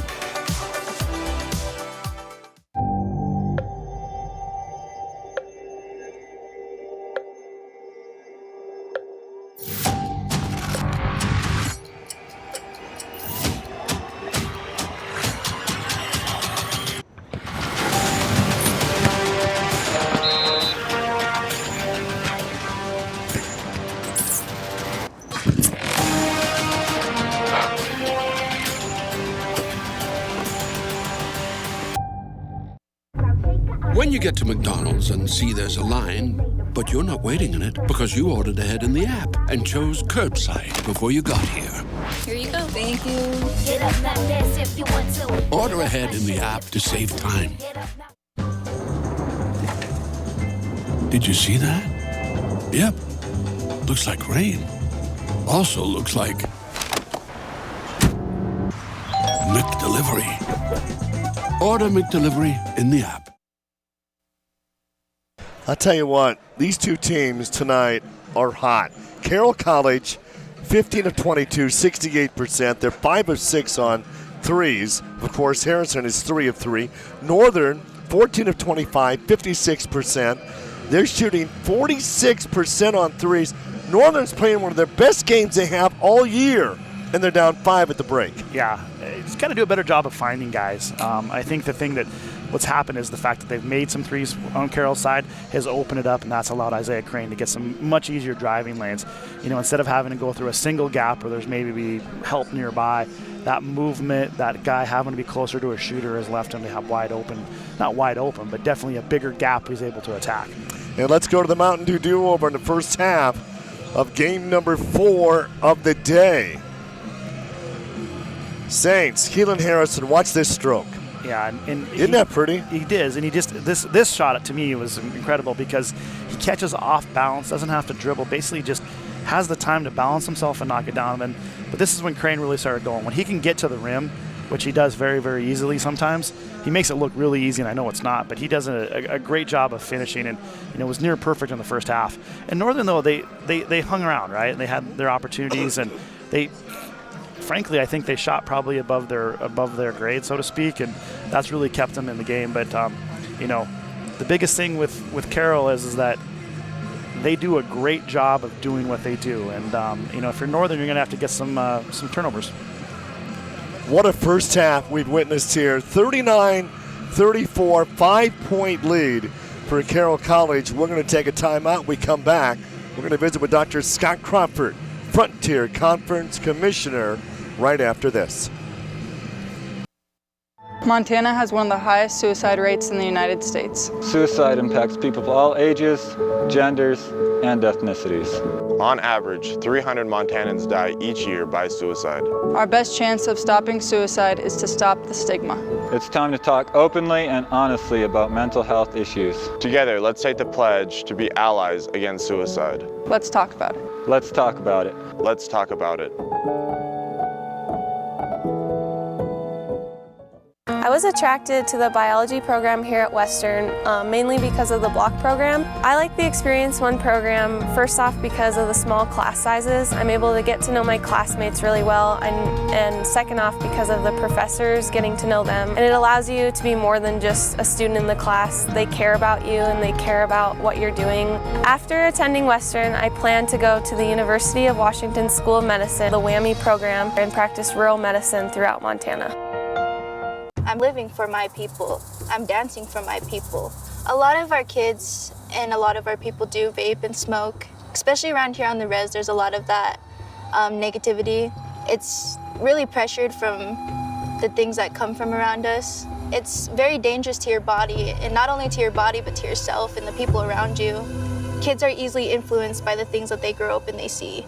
When you get to McDonald's and see there's a line, but you're not waiting in it because you ordered ahead in the app and chose curbside before you got here. Here you go. Thank you. Get up, not dance if you want to. Order ahead in the app to save time. Did you see that? Yep. Looks like rain. Also looks like McDelivery. Order McDelivery in the app. I'll tell you what, these two teams tonight are hot. Carroll College, 15 of 22, 68%. They're 5 of 6 on threes. Of course, Harrison is 3 of 3. Northern, 14 of 25, 56%. They're shooting 46% on threes. Northern's playing one of their best games they have all year, and they're down 5 at the break. Yeah, it's got to do a better job of finding guys. I think the thing that what's happened is the fact that they've made some threes on Carroll's side has opened it up, and that's allowed Isaiah Crane to get some much easier driving lanes. You know, instead of having to go through a single gap where there's maybe help nearby, that movement, that guy having to be closer to a shooter has left him to have not wide open, but definitely a bigger gap he's able to attack. And let's go to the Mountain Dew do-over in the first half of game number 4 of the day. Saints, Keelan Harrison, watch this stroke. Yeah, and isn't that pretty? He did, and he just this shot to me was incredible because he catches off balance, doesn't have to dribble, basically just has the time to balance himself and knock it down. But this is when Crane really started going. When he can get to the rim, which he does very, very easily sometimes, he makes it look really easy, and I know it's not, but he does a great job of finishing, and was near perfect in the first half. And Northern, though, they hung around, right? And they had their opportunities, and they. Frankly, I think they shot probably above their grade, so to speak, and that's really kept them in the game. But the biggest thing with Carroll is that they do a great job of doing what they do, and if you're Northern, you're going to have to get some turnovers. What a first half we've witnessed here. 39-34, 5-point lead for Carroll College. We're going to take a timeout. We come back. We're going to visit with Dr. Scott Crawford, Frontier Conference Commissioner, right after this. Montana has one of the highest suicide rates in the United States. Suicide impacts people of all ages, genders, and ethnicities. On average, 300 Montanans die each year by suicide. Our best chance of stopping suicide is to stop the stigma. It's time to talk openly and honestly about mental health issues. Together, let's take the pledge to be allies against suicide. Let's talk about it. Let's talk about it. Let's talk about it. I was attracted to the biology program here at Western, mainly because of the block program. I like the Experience One program, first off because of the small class sizes. I'm able to get to know my classmates really well, and second off because of the professors, getting to know them. And it allows you to be more than just a student in the class. They care about you and they care about what you're doing. After attending Western, I plan to go to the University of Washington School of Medicine, the WWAMI program, and practice rural medicine throughout Montana. I'm living for my people. I'm dancing for my people. A lot of our kids and a lot of our people do vape and smoke. Especially around here on the res, there's a lot of that negativity. It's really pressured from the things that come from around us. It's very dangerous to your body, and not only to your body, but to yourself and the people around you. Kids are easily influenced by the things that they grow up and they see.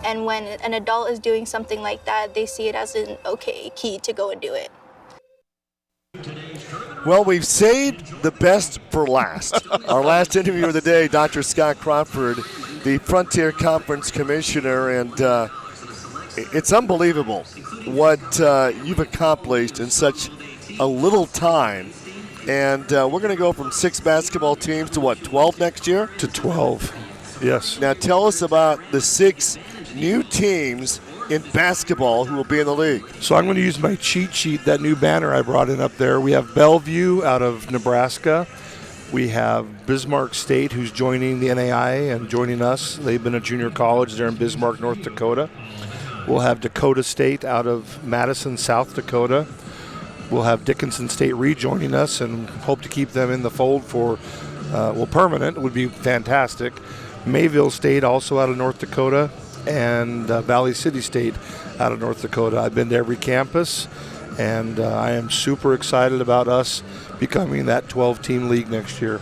And when an adult is doing something like that, they see it as an okay key to go and do it. Well, we've saved the best for last. Our last interview of the day, Dr. Scott Crawford, the Frontier Conference Commissioner, and it's unbelievable what you've accomplished in such a little time. And we're going to go from 6 basketball teams to what, 12 next year? To 12, yes. Now tell us about the 6 new teams in basketball who will be in the league. So I'm going to use my cheat sheet, that new banner I brought in up there. We have Bellevue out of Nebraska. We have Bismarck State, who's joining the NAI and joining us. They've been a junior college there in Bismarck, North Dakota. We'll have Dakota State out of Madison, South Dakota. We'll have Dickinson State rejoining us and hope to keep them in the fold for, permanent. It would be fantastic. Mayville State, also out of North Dakota, and Valley City State out of North Dakota. I've been to every campus, and I am super excited about us becoming that 12-team league next year.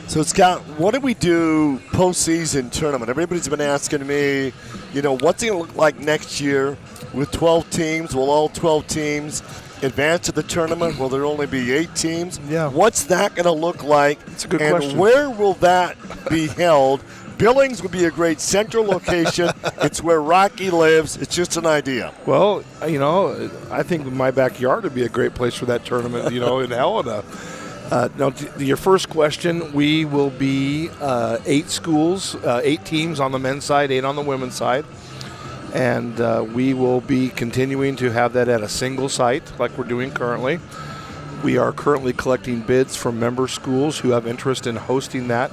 So, Scott, what do we do postseason tournament? Everybody's been asking me, what's it going to look like next year with 12 teams? Will all 12 teams advance to the tournament? Will there only be 8 teams? Yeah. What's that going to look like? That's a good question. And where will that be held? Billings would be a great central location. It's where Rocky lives. It's just an idea. Well, I think my backyard would be a great place for that tournament, in Helena. Now, to your first question, we will be 8 schools, 8 teams on the men's side, 8 on the women's side. And we will be continuing to have that at a single site like we're doing currently. We are currently collecting bids from member schools who have interest in hosting that.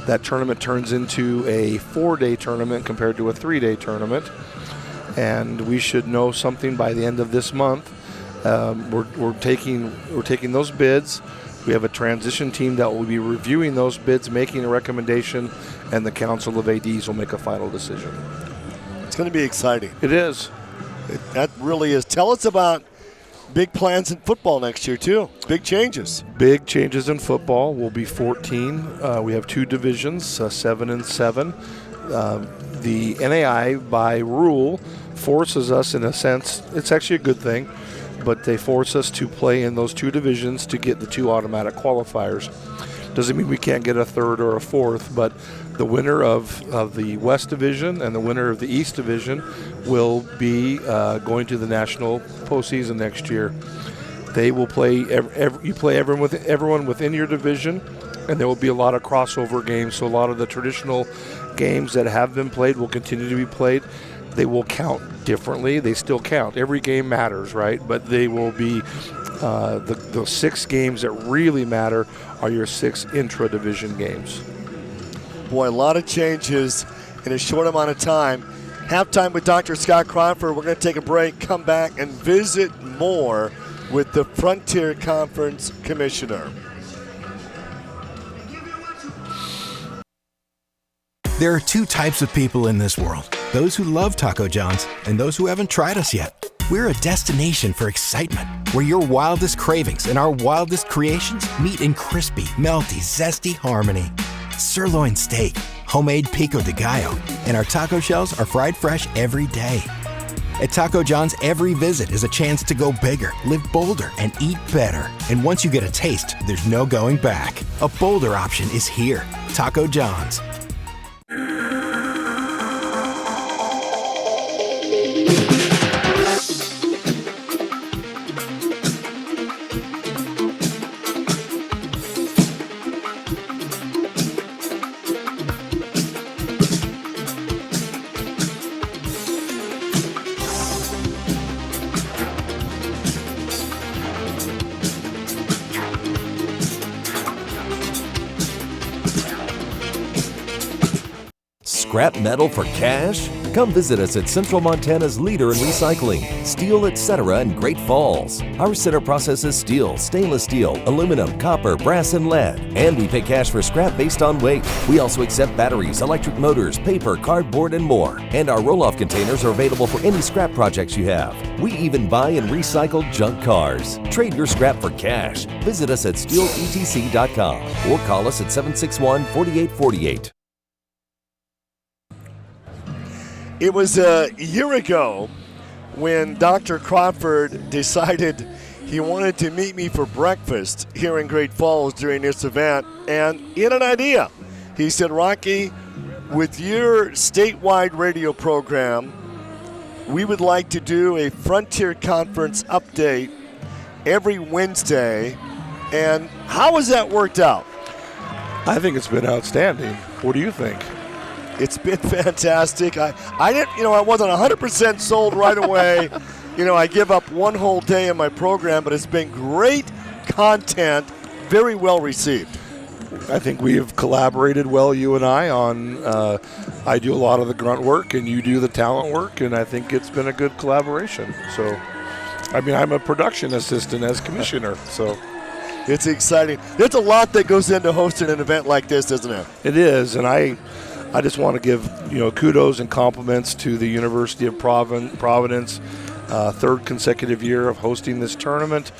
That tournament turns into a 4-day tournament compared to a 3-day tournament, and we should know something by the end of this month. We're taking those bids. We have a transition team that will be reviewing those bids, making a recommendation, and the Council of ADs will make a final decision. It's going to be exciting. It is. That really is. Tell us about big plans in football next year, too. Big changes. Big changes in football. We'll be 14. We have 2 divisions, 7 and 7. The NAI, by rule, forces us, in a sense, it's actually a good thing, but they force us to play in those 2 divisions to get the 2 automatic qualifiers. Doesn't mean we can't get a 3rd or a 4th, but the winner of the West Division and the winner of the East Division will be going to the national postseason next year. They will play. You play everyone within your division, and there will be a lot of crossover games. So a lot of the traditional games that have been played will continue to be played. They will count differently. They still count. Every game matters, right? But they will be the 6 games that really matter are your 6 intra-division games. Boy, a lot of changes in a short amount of time. Halftime with Dr. Scott Crawford. We're going to take a break, come back, and visit more with the Frontier Conference Commissioner. There are 2 types of people in this world. Those who love Taco John's and those who haven't tried us yet. We're a destination for excitement, where your wildest cravings and our wildest creations meet in crispy, melty, zesty harmony. Sirloin steak, homemade pico de gallo, and our taco shells are fried fresh every day. At Taco John's, every visit is a chance to go bigger, live bolder, and eat better. And once you get a taste, there's no going back. A bolder option is here. Taco John's. Scrap metal for cash? Come visit us at Central Montana's leader in recycling, steel, etc. in Great Falls. Our center processes steel, stainless steel, aluminum, copper, brass, and lead. And we pay cash for scrap based on weight. We also accept batteries, electric motors, paper, cardboard, and more. And our roll-off containers are available for any scrap projects you have. We even buy and recycle junk cars. Trade your scrap for cash. Visit us at steeletc.com or call us at 761-4848. It was a year ago when Dr. Crawford decided he wanted to meet me for breakfast here in Great Falls during this event, and he had an idea. He said, Rocky, with your statewide radio program, we would like to do a Frontier Conference update every Wednesday. And how has that worked out? I think it's been outstanding. What do you think? It's been fantastic. I didn't, I wasn't 100% sold right away. I give up one whole day in my program, but it's been great content, very well received. I think we have collaborated well, you and I, on I do a lot of the grunt work and you do the talent work, and I think it's been a good collaboration. So, I'm a production assistant as commissioner, so. It's exciting. There's a lot that goes into hosting an event like this, isn't it? It is, and I just want to give kudos and compliments to the University of Providence, third consecutive year of hosting this tournament,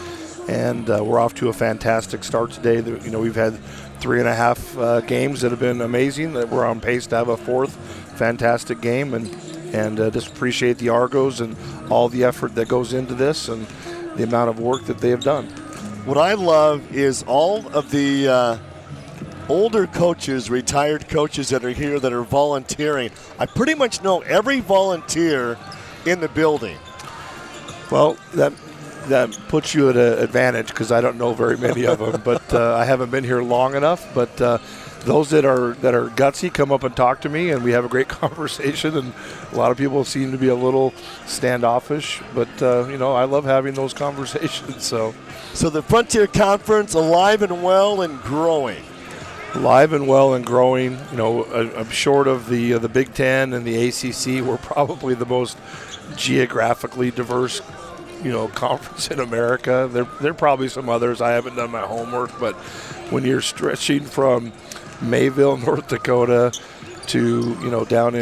and we're off to a fantastic start today. We've had 3.5 games that have been amazing. That we're on pace to have a fourth fantastic game, and just appreciate the Argos and all the effort that goes into this and the amount of work that they have done. What I love is all of the older coaches, retired coaches that are here that are volunteering. I pretty much know every volunteer in the building. Well, that puts you at an advantage because I don't know very many of them, but I haven't been here long enough. But those that are gutsy come up and talk to me, and we have a great conversation. And a lot of people seem to be a little standoffish, but I love having those conversations. So the Frontier Conference, alive and well and growing. Alive and well and growing. I'm short of the Big Ten and the ACC. We're probably the most geographically diverse, conference in America. There are probably some others. I haven't done my homework, but when you're stretching from Mayville, North Dakota, to down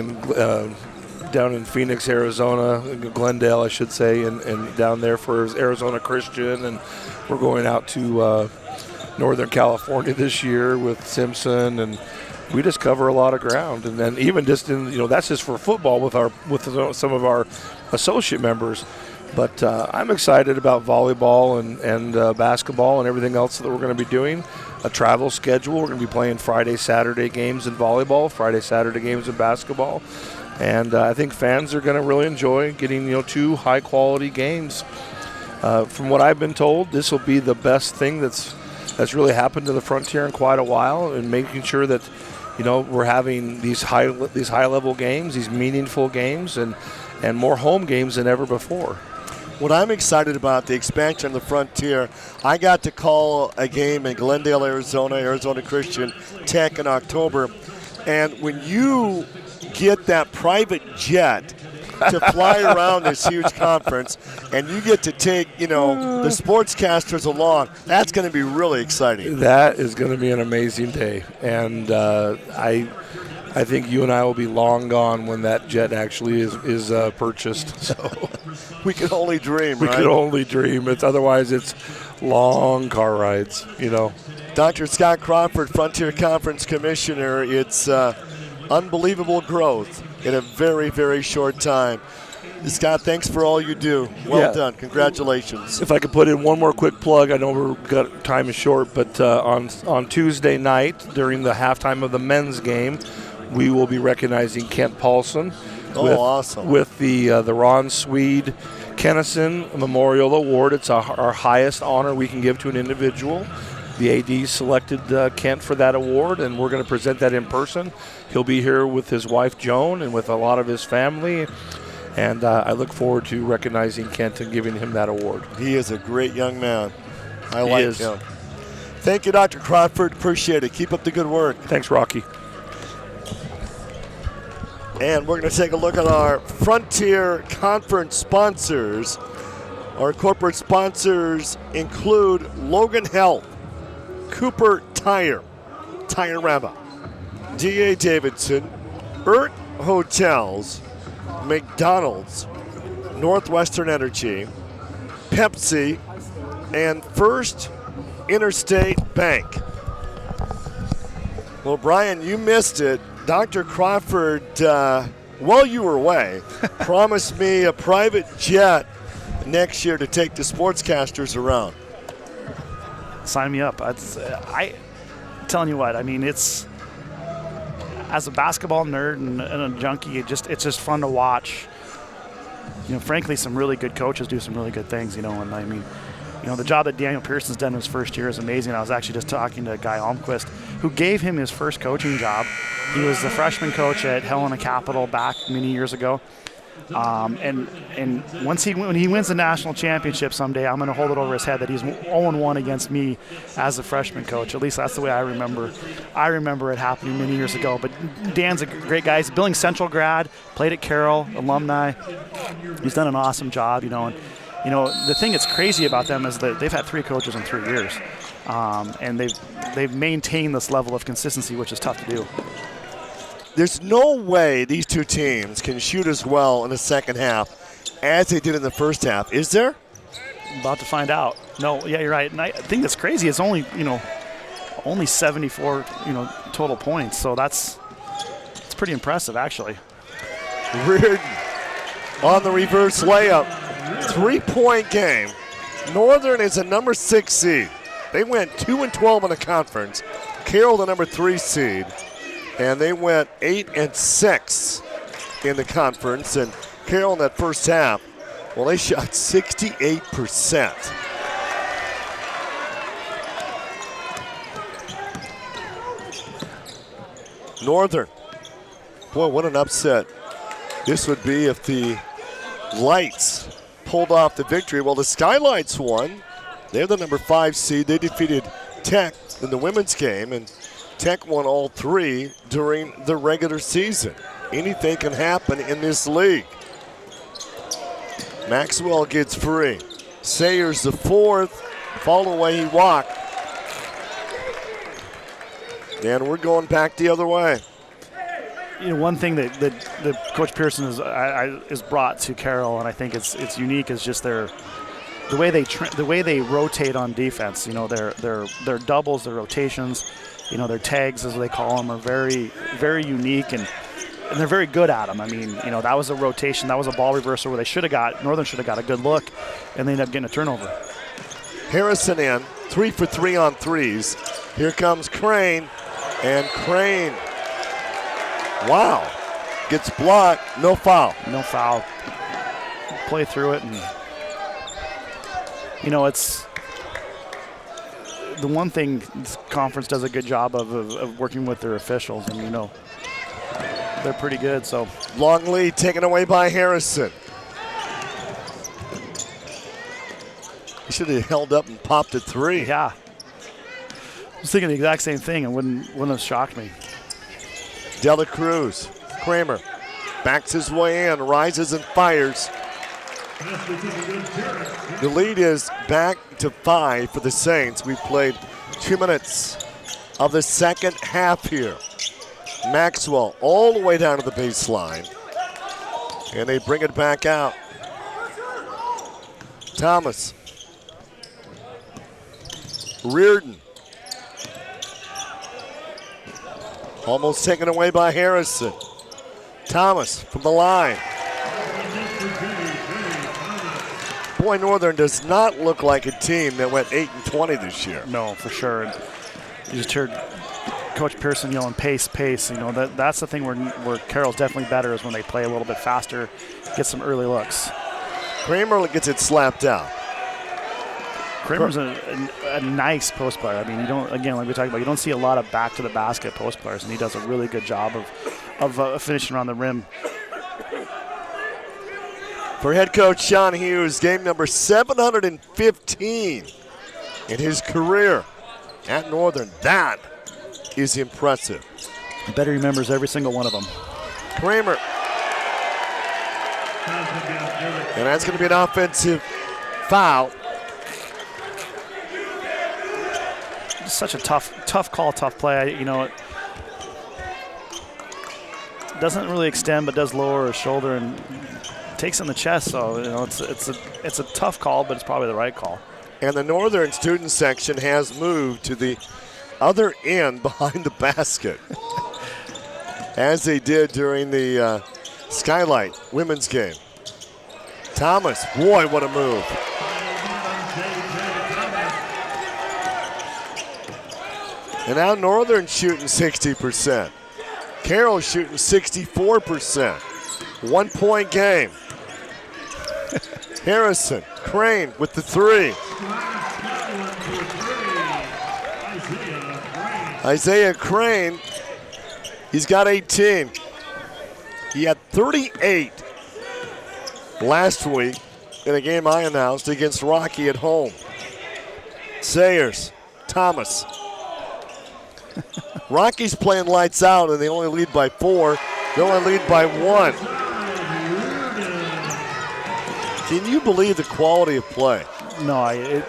in Phoenix, Arizona, Glendale, I should say, and down there for Arizona Christian, and we're going out to Northern California this year with Simpson, and we just cover a lot of ground. And then even just in, that's just for football with some of our associate members. But I'm excited about volleyball and basketball and everything else that we're going to be doing. A travel schedule. We're going to be playing Friday, Saturday games in volleyball, Friday, Saturday games in basketball. And I think fans are going to really enjoy getting, 2 high-quality games. From what I've been told, this will be the best thing that's really happened to the Frontier in quite a while, and making sure that we're having these high level games, these meaningful games, and more home games than ever before. What I'm excited about, the expansion of the Frontier, I got to call a game in Glendale, Arizona Christian Tech in October, and when you get that private jet to fly around this huge conference, and you get to take, the sportscasters along, that's going to be really exciting. That is going to be an amazing day, and I think you and I will be long gone when that jet actually is purchased. So We can only dream, We right? could only dream. Otherwise, it's long car rides, you know. Dr. Scott Crawford, Frontier Conference Commissioner. It's unbelievable growth in a very, very short time. Scott, thanks for all you do. Well done. Congratulations. If I could put in one more quick plug, I know time is short, but on Tuesday night during the halftime of the men's game, we will be recognizing Kent Paulson awesome. with the Ron Swede Kennison Memorial Award. It's our highest honor we can give to an individual. The AD selected Kent for that award, and we're going to present that in person. He'll be here with his wife, Joan, and with a lot of his family. And I look forward to recognizing Kent and giving him that award. He is a great young man. I like him. Thank you, Dr. Crawford. Appreciate it. Keep up the good work. Thanks, Rocky. And we're going to take a look at our Frontier Conference sponsors. Our corporate sponsors include Logan Health, Cooper Tire, Tire-Rama, D.A. Davidson, Ert Hotels, McDonald's, Northwestern Energy, Pepsi, and First Interstate Bank. Well, Brian, you missed it. Dr. Crawford, while you were away, promised me a private jet next year to take the sportscasters around. Sign me up. I'm telling you what, I mean, it's, as a basketball nerd and a junkie, it's just fun to watch. You know, frankly, some really good coaches do some really good things, you know, and I mean, you know, the job that Daniel Pearson's done in his first year is amazing. I was actually just talking to Guy Almquist, who gave him his first coaching job. He was the freshman coach at Helena Capital back many years ago. And when he wins the national championship someday, I'm going to hold it over his head that he's 0-1 against me as a freshman coach. At least that's the way I remember. I remember it happening many years ago. But Dan's a great guy. He's a Billings Central grad, played at Carroll, alumni. He's done an awesome job, you know. And you know, the thing that's crazy about them is that they've had 3 coaches in 3 years, and they've maintained this level of consistency, which is tough to do. There's no way these two teams can shoot as well in the second half as they did in the first half, is there? I'm about to find out. No, yeah, you're right. And I think that's crazy. It's only 74, total points. So it's pretty impressive, actually. Reardon on the reverse layup. 3-point game. Northern is a number 6 seed. They went 2-12 in the conference. Carroll, the number 3 seed. And they went 8-6 in the conference. And Carroll in that first half, well, they shot 68%. Northern, boy, what an upset this would be if the Lights pulled off the victory. Well, the Skylights won. They're the number 5 seed. They defeated Tech in the women's game, and Tech won all 3 during the regular season. Anything can happen in this league. Maxwell gets free. Sayers the 4th. Fall away, he walked. And we're going back the other way. You know, one thing that Coach Pearson is brought to Carroll, and I think it's unique, is just the way they rotate on defense. You know, their doubles, their rotations, you know, their tags, as they call them, are very, very unique, and they're very good at them. I mean, you know, that was a rotation, that was a ball reversal where Northern should have got a good look, and they ended up getting a turnover. Harrison in, 3 for 3 on threes. Here comes Crane, and Crane, wow, gets blocked, no foul. No foul. Play through it, and you know, it's the one thing this conference does a good job of working with their officials, and you know, they're pretty good. So long lead taken away by Harrison. He should have held up and popped a 3. Yeah. I was thinking the exact same thing, and wouldn't have shocked me. Dela Cruz, Kramer backs his way in, rises and fires. The lead is back to 5 for the Saints. We've played 2 minutes of the second half here. Maxwell all the way down to the baseline, and they bring it back out. Thomas. Reardon. Almost taken away by Harrison. Thomas from the line. Boy, Northern does not look like a team that went 8-20 this year. No, for sure. You just heard Coach Pearson yelling pace, pace. You know, that's the thing where Carroll's definitely better is when they play a little bit faster, get some early looks. Kramer gets it slapped out. Kramer's a nice post player. I mean, you don't, again, like we talked about, you don't see a lot of back to the basket post players, and he does a really good job of finishing around the rim. For head coach Sean Hughes, game number 715 in his career at Northern. That is impressive. I bet he remembers every single one of them. Kramer. And that's going to be an offensive foul. Such a tough call, tough play. You know, it doesn't really extend, but does lower his shoulder and takes in the chest. So, you know, it's a tough call, but it's probably the right call. And the Northern student section has moved to the other end behind the basket, as they did during the Skylight women's game. Thomas, boy, what a move. And now Northern shooting 60%. Carroll shooting 64%. 1 point game. Harrison, Crane with the three. Isaiah Crane, he's got 18. He had 38 last week in a game I announced against Rocky at home. Sayers, Thomas. Rocky's playing lights out, and they only lead by 4. They only lead by 1. Can you believe the quality of play? No,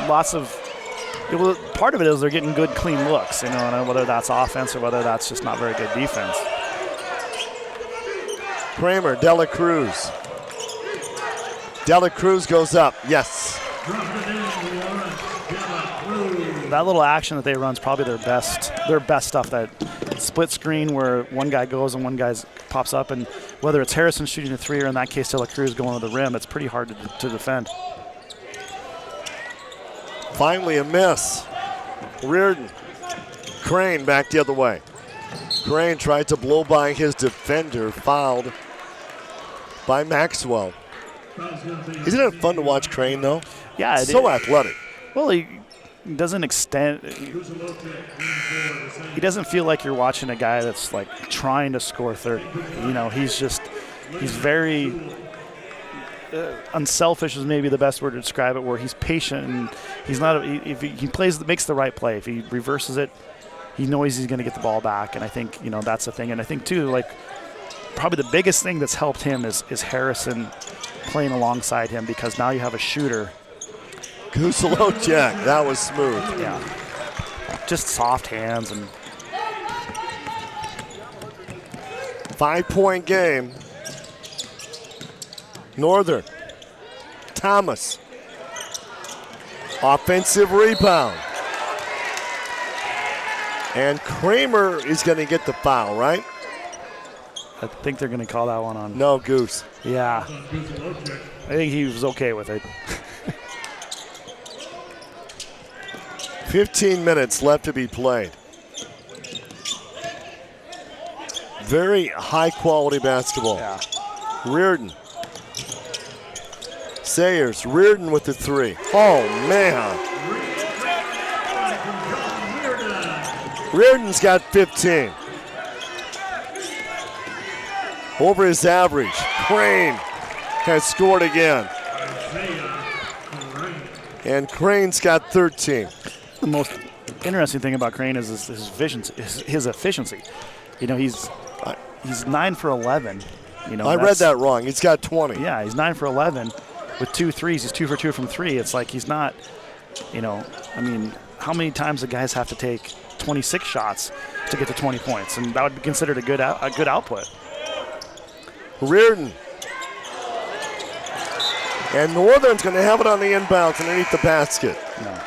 lots of. Part of it is they're getting good, clean looks. You know, and whether that's offense or whether that's just not very good defense. Kramer, Dela Cruz. Dela Cruz goes up. Yes. That little action that they run is probably their best stuff. That split screen where one guy goes and one guy pops up, and whether it's Harrison shooting a three or in that case Dela Cruz going to the rim, it's pretty hard to defend. Finally a miss. Reardon. Crane back the other way. Crane tried to blow by his defender, fouled by Maxwell. Isn't it fun to watch Crane though? Yeah, so athletic. Well, he doesn't extend. He doesn't feel like you're watching a guy that's like trying to score 30. You know, he's very unselfish is maybe the best word to describe it. Where he's patient and he's not. If he makes the right play. If he reverses it, he knows he's going to get the ball back. And I think that's the thing. And I think too, like probably the biggest thing that's helped him is Harrison playing alongside him, because now you have a shooter. Kusalojek, that was smooth. Yeah, just soft hands. And 5 point game. Northern. Thomas. Offensive rebound. And Kramer is going to get the foul, right? I think they're going to call that one on. No, Goose. Yeah. I think he was okay with it. 15 minutes left to be played. Very high quality basketball. Yeah. Reardon. Sayers. Reardon with the three. Oh, man. Reardon's got 15. Over his average. Crane has scored again. And Crane's got 13. The most interesting thing about Crane is his efficiency. You know, he's 9 for 11. You know, I read that wrong. He's got 20. Yeah, he's 9 for 11 with 2 threes. He's 2 for 2 from 3. It's like he's not, you know, I mean, how many times the guys have to take 26 shots to get to 20 points? And that would be considered a good output. Reardon. And Northern's going to have it on the inbounds underneath the basket. No.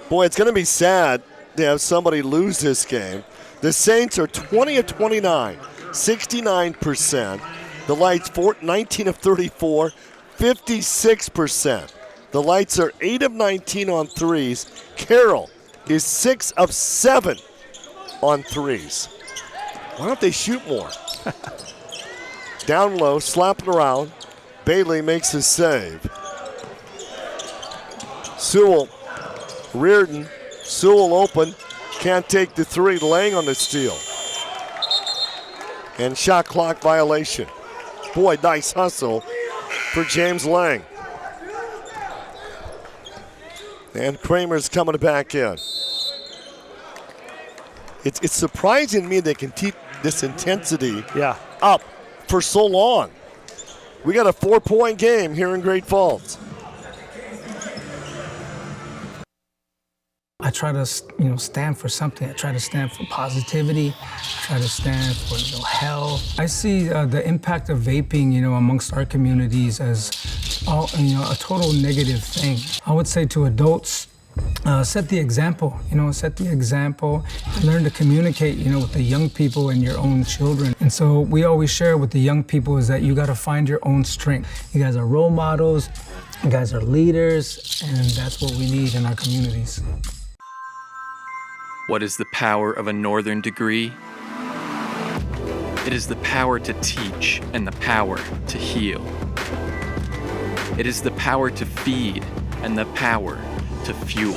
Boy, it's going to be sad to have somebody lose this game. The Saints are 20 of 29, 69%. The Lights 19 of 34, 56%. The Lights are 8 of 19 on threes. Carroll is 6 of 7 on threes. Why don't they shoot more? Down low, slapping around. Bailey makes his save. Sewell, Reardon, Sewell open, can't take the three, laying on the steal. And shot clock violation. Boy, nice hustle for James Lang. And Kramer's coming back in. It's surprising to me they can keep this intensity up for so long. We got a 4-point game here in Great Falls. I try to, stand for something. I try to stand for positivity. I try to stand for, health. I see the impact of vaping, amongst our communities as, a total negative thing. I would say to adults, set the example. Set the example. Learn to communicate, with the young people and your own children. And so we always share with the young people is that you got to find your own strength. You guys are role models. You guys are leaders, and that's what we need in our communities. What is the power of a Northern degree? It is the power to teach and the power to heal. It is the power to feed and the power to fuel.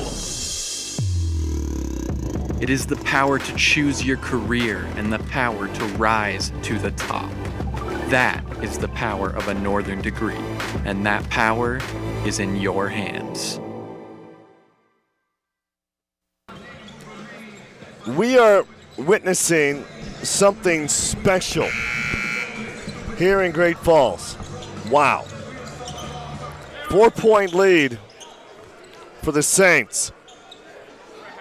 It is the power to choose your career and the power to rise to the top. That is the power of a Northern degree, and that power is in your hands. We are witnessing something special here in Great Falls. Wow. 4-point lead for the Saints.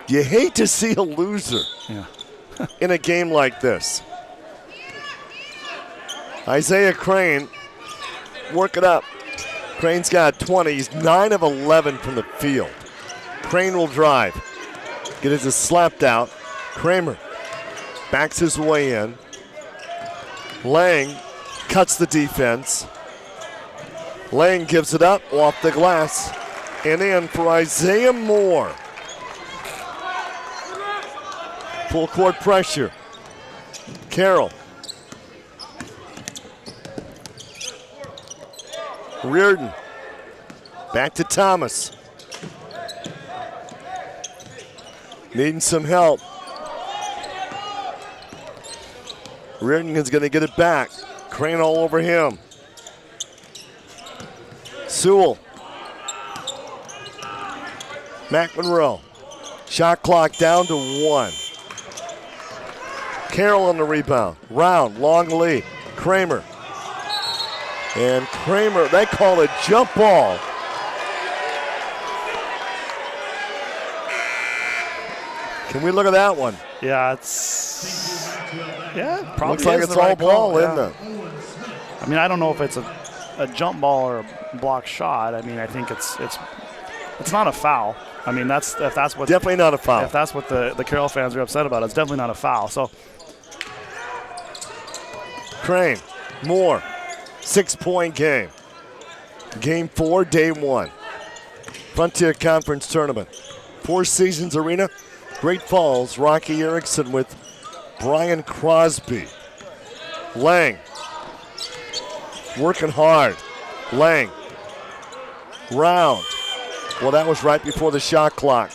You hate to see a loser in a game like this. Isaiah Crane, work it up. Crane's got 20. He's 9 of 11 from the field. Crane will drive. Get it slapped out. Kramer backs his way in. Lang cuts the defense. Lang gives it up off the glass and in for Isaiah Moore. Full court pressure. Carroll. Reardon. Back to Thomas. Needing some help. Reardon is going to get it back. Crane all over him. Sewell. McMonroe. Shot clock down to 1. Carroll on the rebound. Round, long lead. Kramer. And Kramer, they call it jump ball. Can we look at that one? Yeah, probably looks like it's all ball, isn't it? I mean, I don't know if it's a jump ball or a block shot. I mean, I think it's not a foul. I mean, if that's what definitely not a foul. If that's what the Carroll fans are upset about, it's definitely not a foul. So Crane, Moore, 6-point game. Game 4, day 1. Frontier Conference Tournament. Four Seasons Arena, Great Falls. Rocky Erickson with Brian Crosby. Lang, working hard. Lang, round. Well, that was right before the shot clock.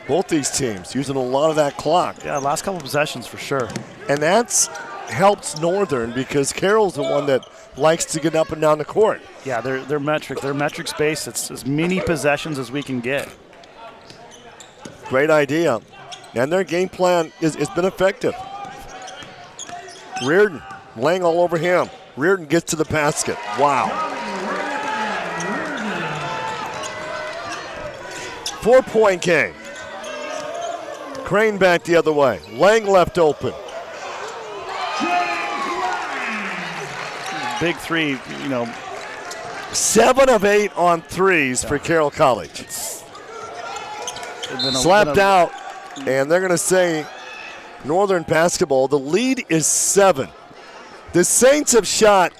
Both these teams using a lot of that clock. Yeah, last couple possessions for sure. And that's helps Northern because Carroll's the one that likes to get up and down the court. Yeah, they're metrics based. It's as many possessions as we can get. Great idea. And their game plan has been effective. Reardon, Lang all over him. Reardon gets to the basket. Wow. 4-point game. Crane back the other way. Lang left open. big three, 7 of 8 on threes for Carroll College. Slapped out, and they're going to say Northern basketball. The lead is 7. The Saints have shot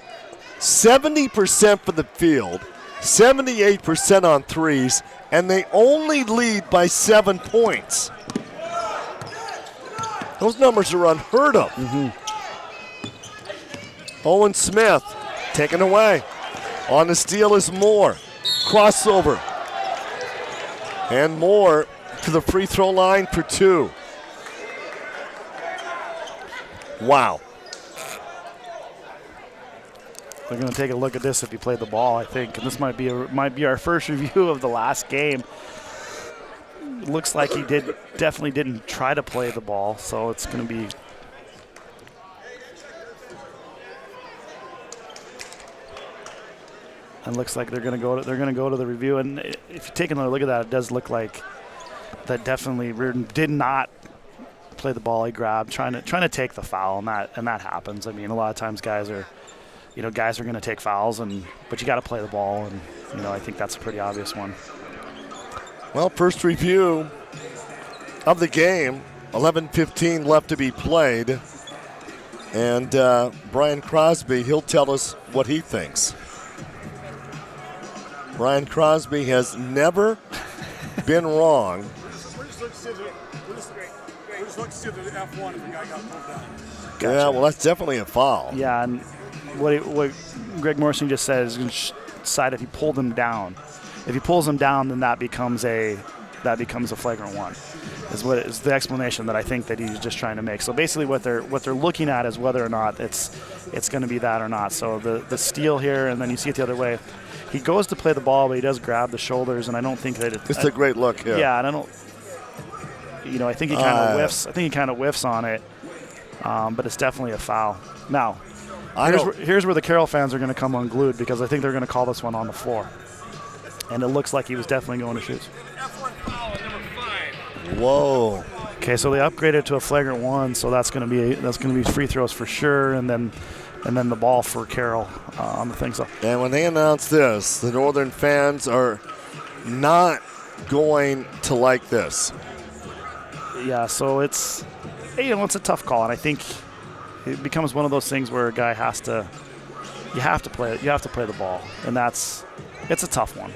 70% from the field, 78% on threes, and they only lead by 7 points. Those numbers are unheard of. Owen Smith taken away. On the steal is Moore. Crossover. And Moore to the free throw line for 2. Wow. They're going to take a look at this if he played the ball, I think. And this might be our first review of the last game. It looks like he definitely didn't try to play the ball, so it's going to be. And looks like they're going to go to the review. And if you take another look at that, it does look like that definitely Reardon did not play the ball. He grabbed, trying to take the foul, and that happens. I mean, a lot of times guys are going to take fouls, but you got to play the ball, and I think that's a pretty obvious one. Well, first review of the game. 11:15 left to be played, and Brian Crosby, he'll tell us what he thinks. Brian Crosby has never been wrong. Gotcha. Yeah, well, that's definitely a foul. Yeah, and what Greg Morrison just said is going to decide if he pulled him down. If he pulls him down, then that becomes a flagrant one. Is the explanation that I think that he's just trying to make. So basically, what they're looking at is whether or not it's going to be that or not. So the steal here, and then you see it the other way. He goes to play the ball, but he does grab the shoulders, and I don't think that it's a great look here. Yeah, and I don't. I think he kind of whiffs. I think he kind of whiffs on it, but it's definitely a foul. Now, here's where the Carroll fans are going to come unglued, because I think they're going to call this one on the floor, and it looks like he was definitely going to shoot. Whoa. Okay, so they upgraded to a flagrant 1, so that's going to be free throws for sure, and then the ball for Carroll on the thing. So. And when they announce this, the Northern fans are not going to like this. Yeah, so it's a tough call, and I think it becomes one of those things where a guy you have to play the ball, and it's a tough one.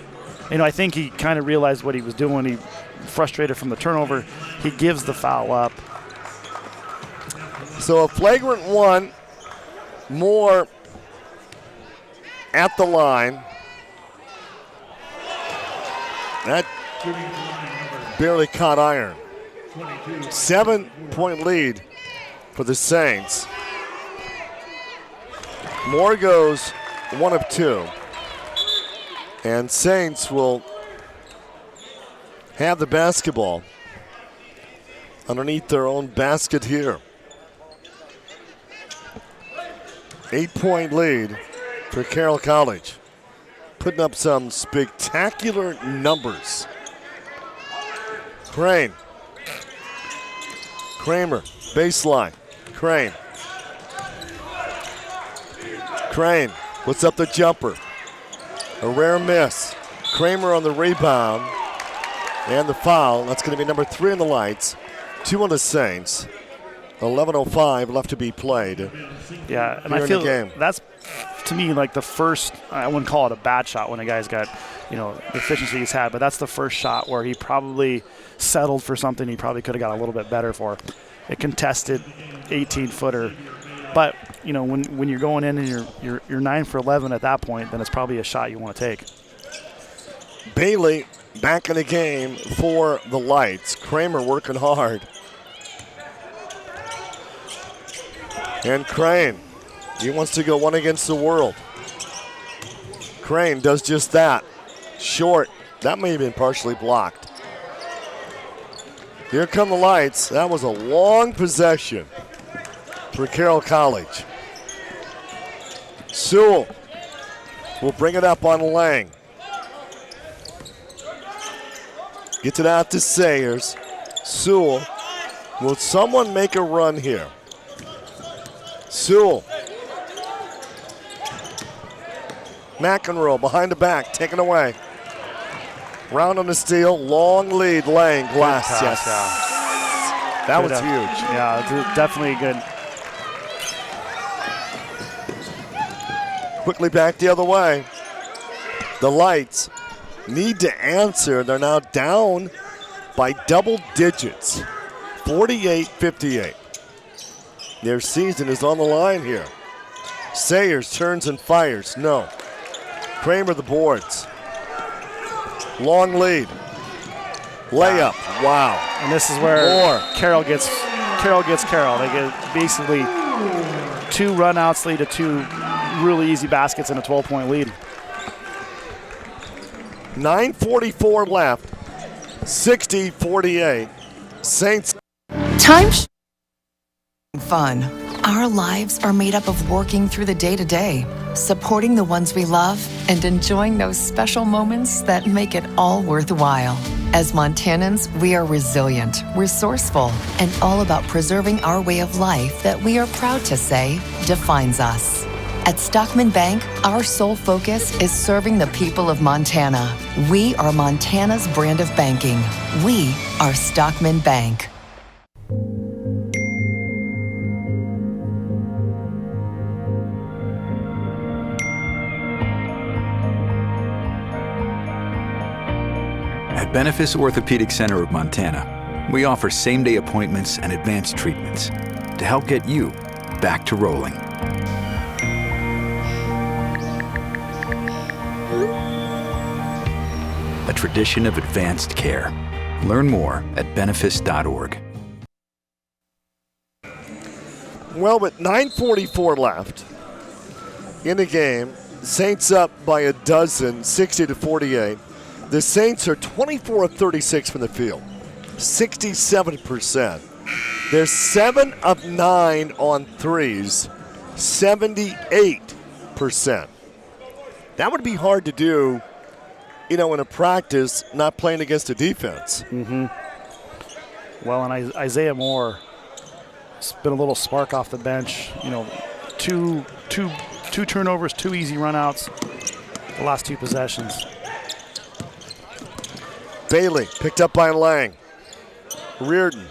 I think he kind of realized what he was doing. He frustrated from the turnover. He gives the foul up. So a flagrant 1, Moore at the line. That barely caught iron. 7-point lead for the Saints. Moore goes 1 of 2. And Saints will have the basketball underneath their own basket here. 8-point lead for Carroll College. Putting up some spectacular numbers. Crane. Kramer, baseline. Crane. Crane puts up the jumper. A rare miss. Kramer on the rebound. And the foul. That's going to be number 3 on the lights. 2 on the Saints. 11:05 left to be played. Yeah, and I feel that's, to me, like the first, I wouldn't call it a bad shot when a guy's got, the efficiency he's had, but that's the first shot where he probably settled for something he probably could have got a little bit better for. A contested 18-footer. But, when you're going in and you're 9 for 11 at that point, then it's probably a shot you want to take. Bailey back in the game for the Lights. Kramer working hard. And Crane, he wants to go one against the world. Crane does just that. Short. That may have been partially blocked. Here come the Lights. That was a long possession for Carroll College. Sewell will bring it up on Lang. Gets it out to Sayers. Sewell. Will someone make a run here? Sewell McEnroe behind the back, taken away. Round on the steal, long lead, Lang, glass, pass, yes. yeah. That Good, was huge. Yeah, definitely good. Quickly back the other way. The Lights need to answer. They're now down by double digits, 48-58. Their season is on the line here. Sayers turns and fires, no. Kramer the boards. Long lead. Layup, wow. And this is where Carroll gets Carroll. They get basically 2 runouts lead to 2 really easy baskets and a 12-point lead. 9:44 left, 60-48. Saints. Fun. Our lives are made up of working through the day-to-day, supporting the ones we love, and enjoying those special moments that make it all worthwhile. As Montanans, we are resilient, resourceful, and all about preserving our way of life that we are proud to say defines us. At Stockman Bank, our sole focus is serving the people of Montana. We are Montana's brand of banking. We are Stockman Bank. At Benefice Orthopedic Center of Montana, we offer same-day appointments and advanced treatments to help get you back to rolling. A tradition of advanced care. Learn more at benefice.org. Well, with 9:44 left in the game, Saints up by a dozen, 60-48. The Saints are 24 of 36 from the field, 67%. They're 7 of 9 on threes, 78%. That would be hard to do, in a practice, not playing against a defense. Mm-hmm. Well, and Isaiah Moore, it's been a little spark off the bench. Two turnovers, 2 easy runouts, the last 2 possessions. Bailey picked up by Lang. Reardon.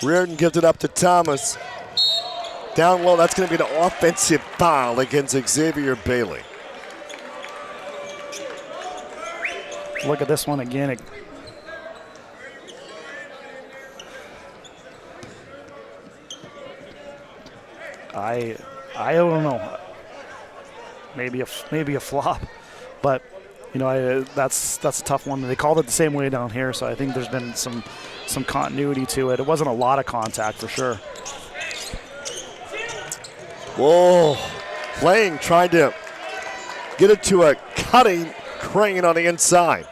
Reardon gives it up to Thomas. Down low, that's going to be the offensive foul against Xavier Bailey. Look at this one again. I don't know. Maybe a flop, but that's a tough one. They called it the same way down here, so I think there's been some continuity to it. It wasn't a lot of contact for sure. Whoa, Lang tried to get it to a cutting Crane on the inside.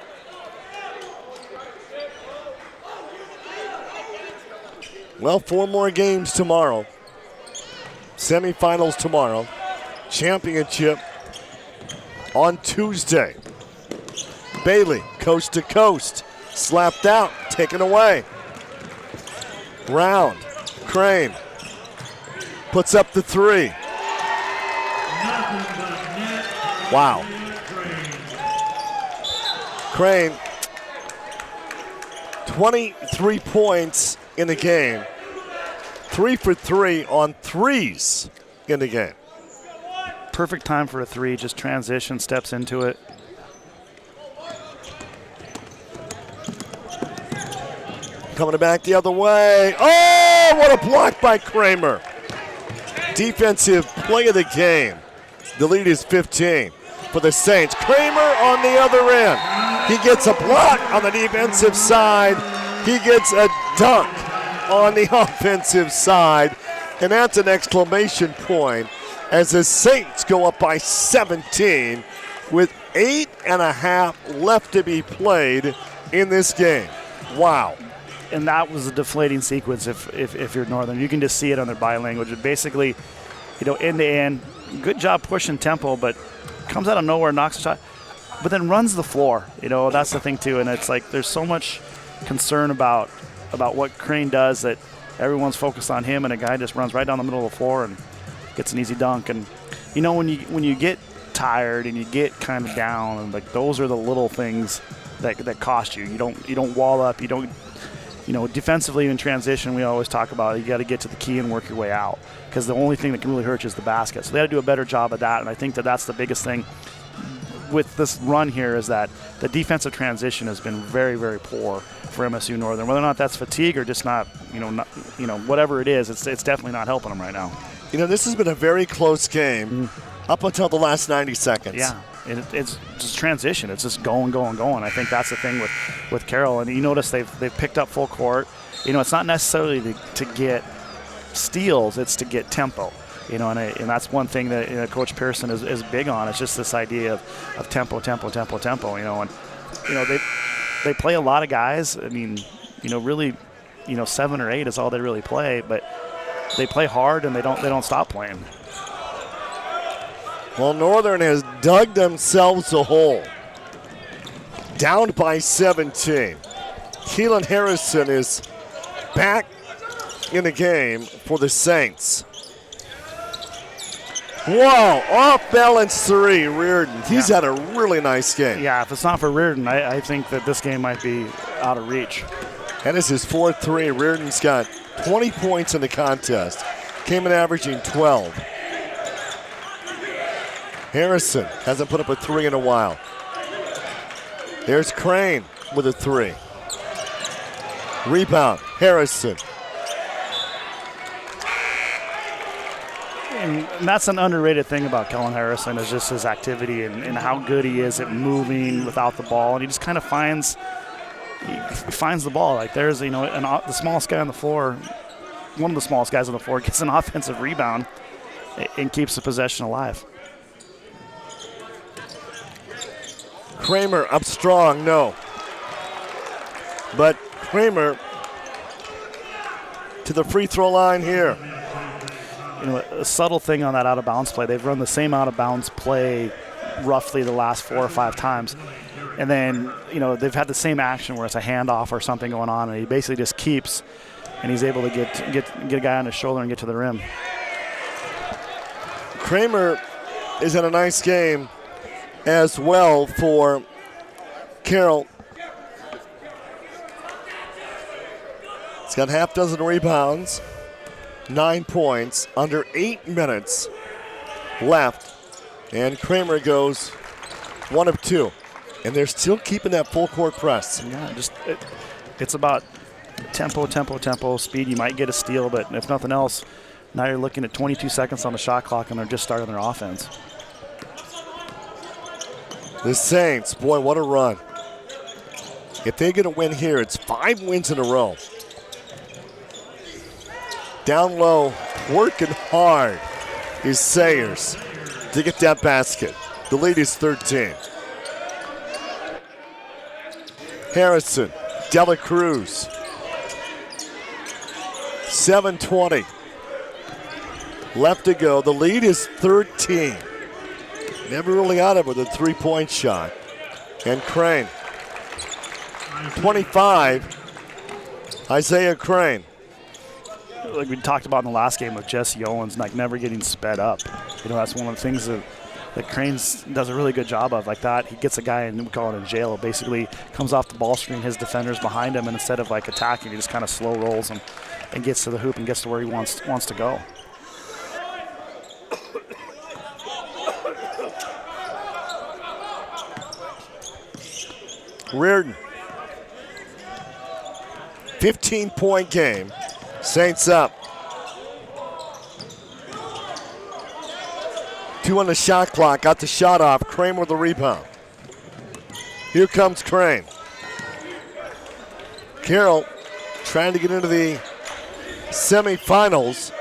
Well, 4 more games tomorrow. Semifinals tomorrow. Championship on Tuesday. Bailey, coast to coast. Slapped out, taken away. Round, Crane. Puts up the 3. Wow. Crane, 23 points in the game. 3 for 3 on threes in the game. Perfect time for a 3, just transition, steps into it. Coming back the other way. Oh, what a block by Kramer. Defensive play of the game. The lead is 15 for the Saints. Kramer on the other end. He gets a block on the defensive side. He gets a dunk on the offensive side. And that's an exclamation point as the Saints go up by 17 with 8.5 left to be played in this game. Wow. And that was a deflating sequence if you're Northern. You can just see it on their body language. It basically, end to end, good job pushing tempo, but comes out of nowhere, knocks a shot, but then runs the floor. That's the thing too. And it's like there's so much concern about what Crane does that everyone's focused on him, and a guy just runs right down the middle of the floor and gets an easy dunk. And when you get tired and you get kind of down, and like those are the little things that cost you. You don't wall up. You don't. Defensively in transition, we always talk about you got to get to the key and work your way out, because the only thing that can really hurt you is the basket. So they got to do a better job of that, and I think that's the biggest thing with this run here is that the defensive transition has been very, very poor for MSU Northern. Whether or not that's fatigue or just not, whatever it is, it's definitely not helping them right now. This has been a very close game up until the last 90 seconds. Yeah. It's just transition. It's just going. I think that's the thing with Carroll. And you notice they've picked up full court. It's not necessarily to get steals. It's to get tempo. And that's one thing that Coach Pearson is big on. It's just this idea of tempo. And they play a lot of guys. I mean, really, 7 or 8 is all they really play. But they play hard and they don't stop playing. Well, Northern has dug themselves a hole. Down by 17. Keelan Harrison is back in the game for the Saints. Whoa, off-balance 3, Reardon. He's had a really nice game. Yeah, if it's not for Reardon, I think that this game might be out of reach. That is his 4th 3. Reardon's got 20 points in the contest. Came in averaging 12. Harrison hasn't put up a 3 in a while. There's Crane with a 3. Rebound, Harrison. And that's an underrated thing about Kellen Harrison is just his activity and how good he is at moving without the ball. And he just kind of finds the ball. Like there's, the smallest guy on the floor, one of the smallest guys on the floor gets an offensive rebound and keeps the possession alive. Kramer up strong, no. But Kramer to the free throw line here. A subtle thing on that out-of-bounds play. They've run the same out-of-bounds play roughly the last 4 or 5 times. And then, they've had the same action where it's a handoff or something going on, and he basically just keeps, and he's able to get a guy on his shoulder and get to the rim. Kramer is in a nice game as well for Carroll. He's got half dozen rebounds, 9 points, under 8 minutes left. And Kramer goes 1 of 2. And they're still keeping that full court press. Yeah, it's about tempo, speed. You might get a steal, but if nothing else, now you're looking at 22 seconds on the shot clock and they're just starting their offense. The Saints, boy, what a run. If they get a win here, it's 5 wins in a row. Down low, working hard is Sayers to get that basket. The lead is 13. Harrison, Dela Cruz. 7:20 left to go. The lead is 13. Never really out of it with a 3-point shot. And Crane. 25, Isaiah Crane. Like we talked about in the last game with Jesse Owens, like never getting sped up. That's one of the things that Crane does a really good job of. Like that, he gets a guy, and we call it in jail, basically comes off the ball screen, his defender's behind him, and instead of like attacking, he just kind of slow rolls and gets to the hoop and gets to where he wants to go. Reardon, 15-point game. Saints up. 2 on the shot clock. Got the shot off. Crane with the rebound. Here comes Crane. Carroll trying to get into the semifinals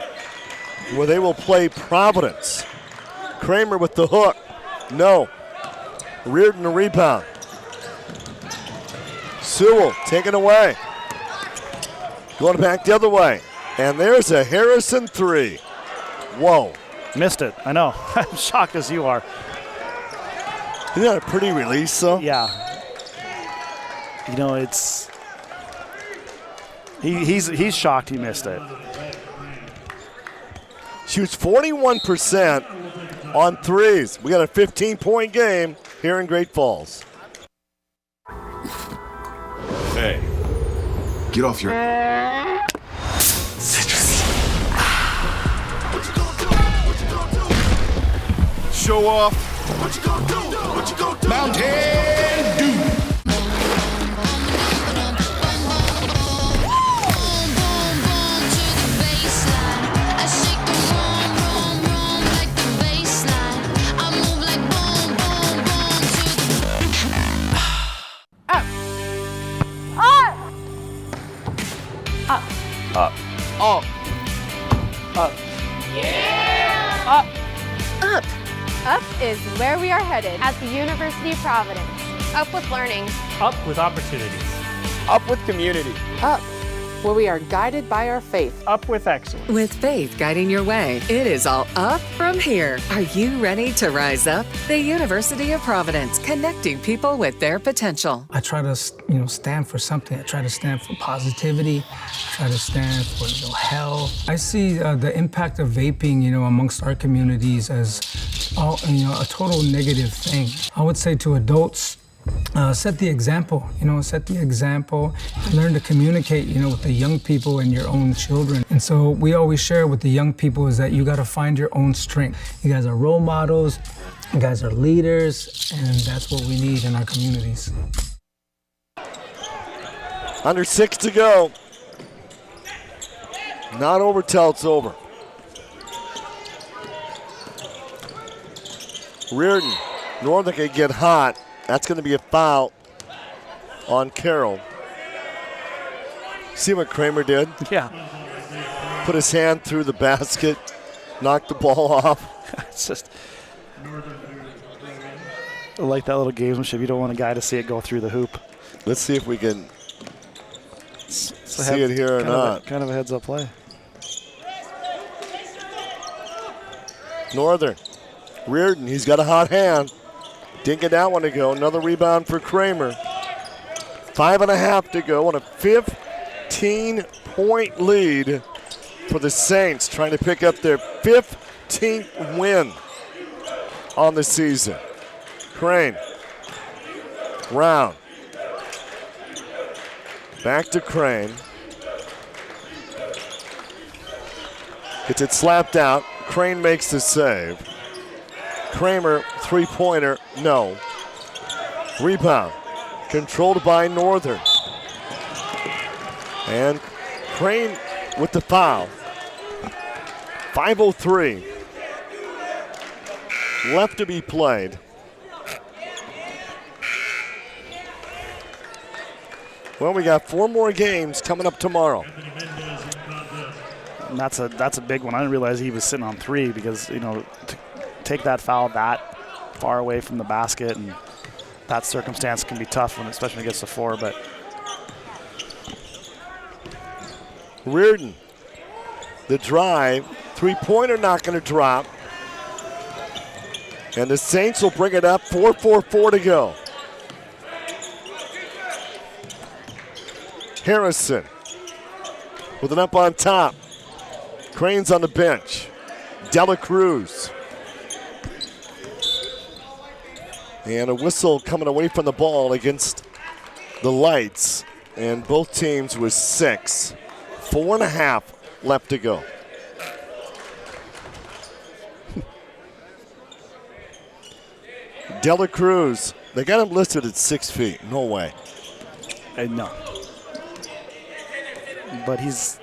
where they will play Providence. Kramer with the hook. No. Reardon the rebound. Sewell taken away. Going back the other way. And there's a Harrison 3. Whoa. Missed it. I know. I'm shocked as you are. Isn't that a pretty release, though? Yeah. He's shocked he missed it. Shoots 41% on threes. We got a 15-point game here in Great Falls. Hey, get off your citrus. Show off. What you gonna do? What you gonna do? Mountain Dew. Up. Up. Up. Yeah! Up. Up. Up is where we are headed at the University of Providence. Up with learning. Up with opportunities. Up with community. Up, where we are guided by our faith. Up with excellence. With faith guiding your way, it is all up from here. Are you ready to rise up? The University of Providence, connecting people with their potential. I try to, stand for something. I try to stand for positivity. I try to stand for, health. I see the impact of vaping, amongst our communities as, a total negative thing. I would say to adults, set the example, set the example, and learn to communicate, with the young people and your own children. And so we always share with the young people is that you got to find your own strength. You guys are role models, you guys are leaders, and that's what we need in our communities. Under 6 to go. Not over till it's over. Reardon, Northern could get hot. That's going to be a foul on Carroll. See what Kramer did? Yeah. Put his hand through the basket, knocked the ball off. It's just, I like that little gamesmanship. You don't want a guy to see it go through the hoop. Let's see if we can see it here or not. Kind of a heads-up play. Northern, Reardon, he's got a hot hand. Didn't get that one to go. Another rebound for Kramer. 5.5 to go on a 15-point lead for the Saints, trying to pick up their 15th win on the season. Crane. Round. Back to Crane. Gets it slapped out. Crane makes the save. Kramer, three-pointer, no. Rebound, controlled by Northern. And Crane with the foul. 5:03 left to be played. Well, we got 4 more games coming up tomorrow. And that's a big one. I didn't realize he was sitting on 3 because, to take that foul that far away from the basket, and that circumstance can be tough, especially when it gets to 4. But Reardon, the drive, three-pointer not going to drop, and the Saints will bring it up. 4:44 to go. Harrison with an up on top. Crane's on the bench. Dela Cruz. And a whistle coming away from the ball against the Lights. And both teams with 6. 4.5 left to go. Dela Cruz, they got him listed at 6 feet. No way. No. But he's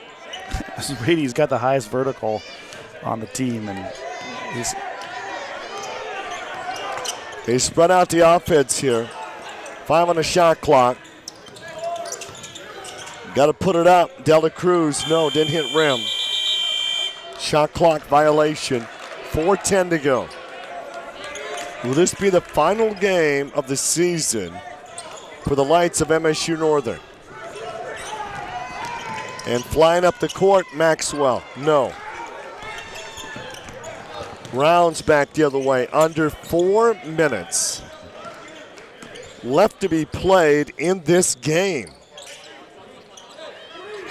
got the highest vertical on the team, and they spread out the offense here. 5 on the shot clock. Got to put it up. Dela Cruz, no, didn't hit rim. Shot clock violation. 4:10 to go. Will this be the final game of the season for the Lights of MSU-Northern? And flying up the court, Maxwell, no. Rounds back the other way. Under 4 minutes left to be played in this game.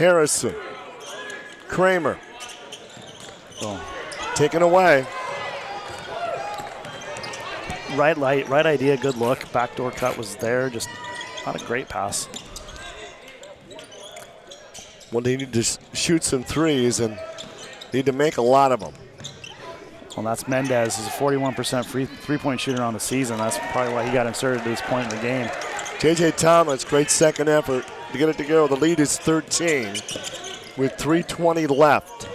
Harrison. Kramer. Taken away. Right idea, good look. Backdoor cut was there, just not a great pass. Well, they need to shoot some threes and need to make a lot of them. Well, that's Mendez. He's a 41% three-point shooter on the season. That's probably why he got inserted at this point in the game. J.J. Thomas, great second effort to get it to go. The lead is 13 with 3:20 left.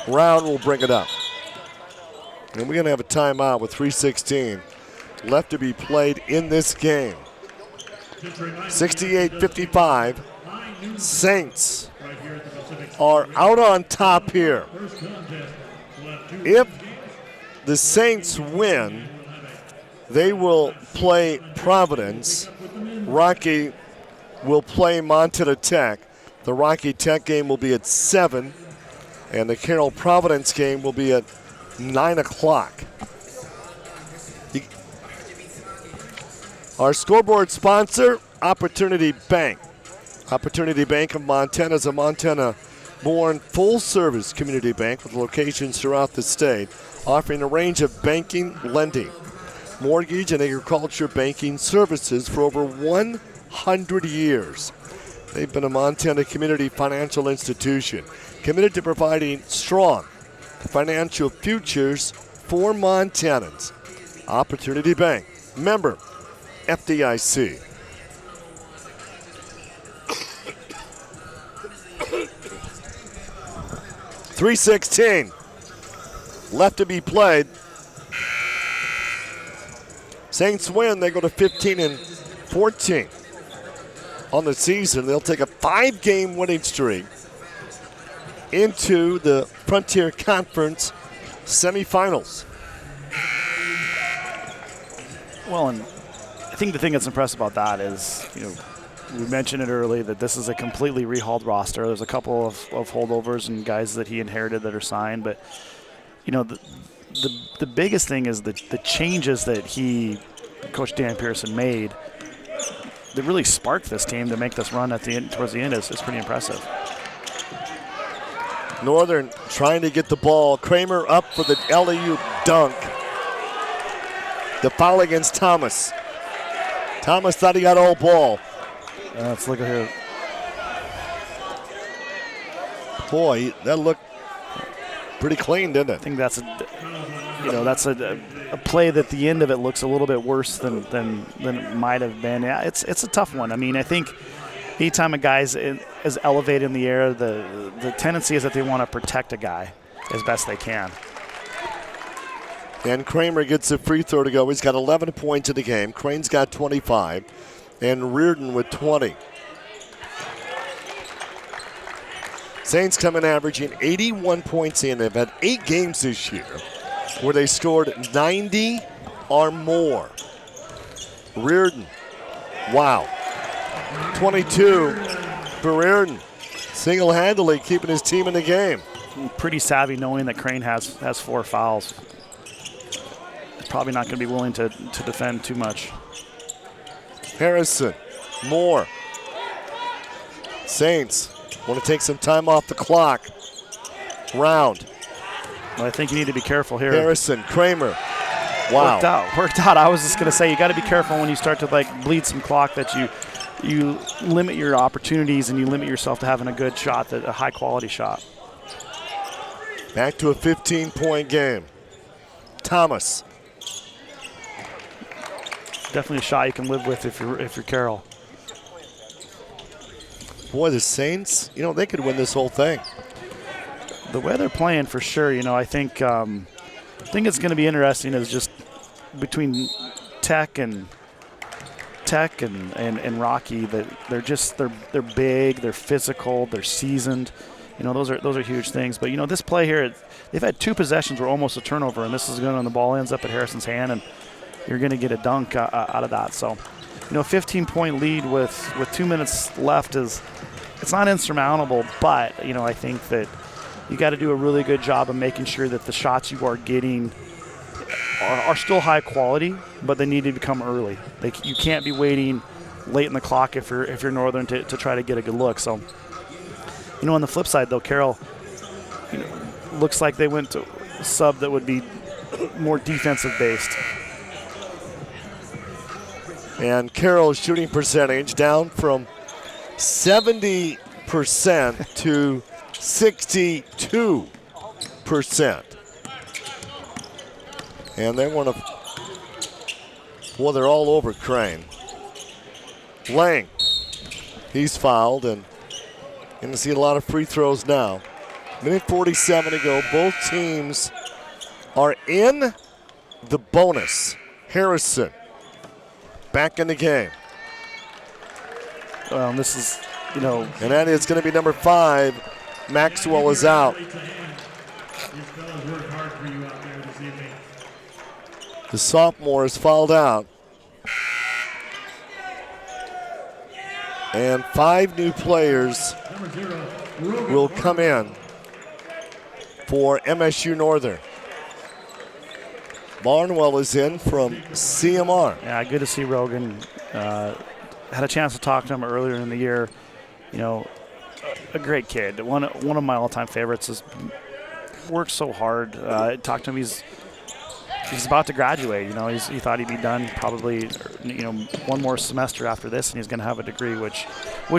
Round will bring it up. And we're going to have a timeout with 3:16 left to be played in this game. 68-55. Saints are out on top here. If the Saints win, they will play Providence. Rocky will play Montana Tech. The Rocky Tech game will be at 7, and the Carroll Providence game will be at 9 o'clock. Our scoreboard sponsor, Opportunity Bank. Opportunity Bank of Montana is a Montana-born full-service community bank with locations throughout the state, offering a range of banking, lending, mortgage, and agriculture banking services for over 100 years. They've been a Montana community financial institution committed to providing strong financial futures for Montanans. Opportunity Bank, member FDIC. .316 left to be played. Saints win, they go to 15-14 on the season. They'll take a 5-game winning streak into the Frontier Conference semifinals. Well, and I think the thing that's impressive about that is, we mentioned it early that this is a completely rehauled roster. There's a couple of holdovers and guys that he inherited that are signed, but the biggest thing is the changes that Coach Dan Pearson made that really sparked this team to make this run at the end, towards the end is pretty impressive. Northern trying to get the ball. Kramer up for the LEU dunk. The foul against Thomas. Thomas thought he got all ball. Let's look at here. Boy, that looked pretty clean, didn't it? I think that's a play that the end of it looks a little bit worse than it might have been. Yeah, it's a tough one. I mean, I think anytime a guy's is elevated in the air, the tendency is that they want to protect a guy as best they can. And Kramer gets a free throw to go. He's got 11 points in the game. Crane's got 25. And Reardon with 20. Saints come in averaging 81 points in. They've had 8 games this year where they scored 90 or more. Reardon, wow. 22 for Reardon. Single-handedly keeping his team in the game. Pretty savvy knowing that Crane has 4 fouls. Probably not going to be willing to defend too much. Harrison, Moore. Saints want to take some time off the clock. Round. Well, I think you need to be careful here. Harrison, Kramer. Wow. Worked out. I was just going to say, you got to be careful when you start to bleed some clock that you limit your opportunities and you limit yourself to having a good shot, a high-quality shot. Back to a 15-point game. Thomas. Definitely a shot you can live with if you're Carroll. Boy, the Saints, they could win this whole thing. The way they're playing, for sure. I think it's going to be interesting is just between Tech and Rocky, that they're big, they're physical, they're seasoned. Those are huge things. But this play here, they've had 2 possessions where almost a turnover, and this is going on the ball ends up at Harrison's hand, and you're going to get a dunk out of that. So, 15-point lead with 2 minutes left it's not insurmountable, but, I think that you got to do a really good job of making sure that the shots you are getting are still high quality, but they need to come early. You can't be waiting late in the clock if you're Northern to try to get a good look. So, on the flip side though, Carroll, looks like they went to a sub that would be more defensive based. And Carroll's shooting percentage down from 70% to 62%. And they want to, they're all over Crane. Lang, he's fouled, and going to see a lot of free throws now. Minute 47 to go. Both teams are in the bonus. Harrison back in the game. This is, And that is going to be number 5. Maxwell is out. The sophomore is fouled out. And 5 new players will come in for MSU-Northern. Barnwell is in from CMR. Yeah, good to see Rogan. Had a chance to talk to him earlier in the year. A great kid. One of my all-time favorites. Has worked so hard. Talked to him. He's about to graduate. He thought he'd be done probably, one more semester after this, and he's going to have a degree, which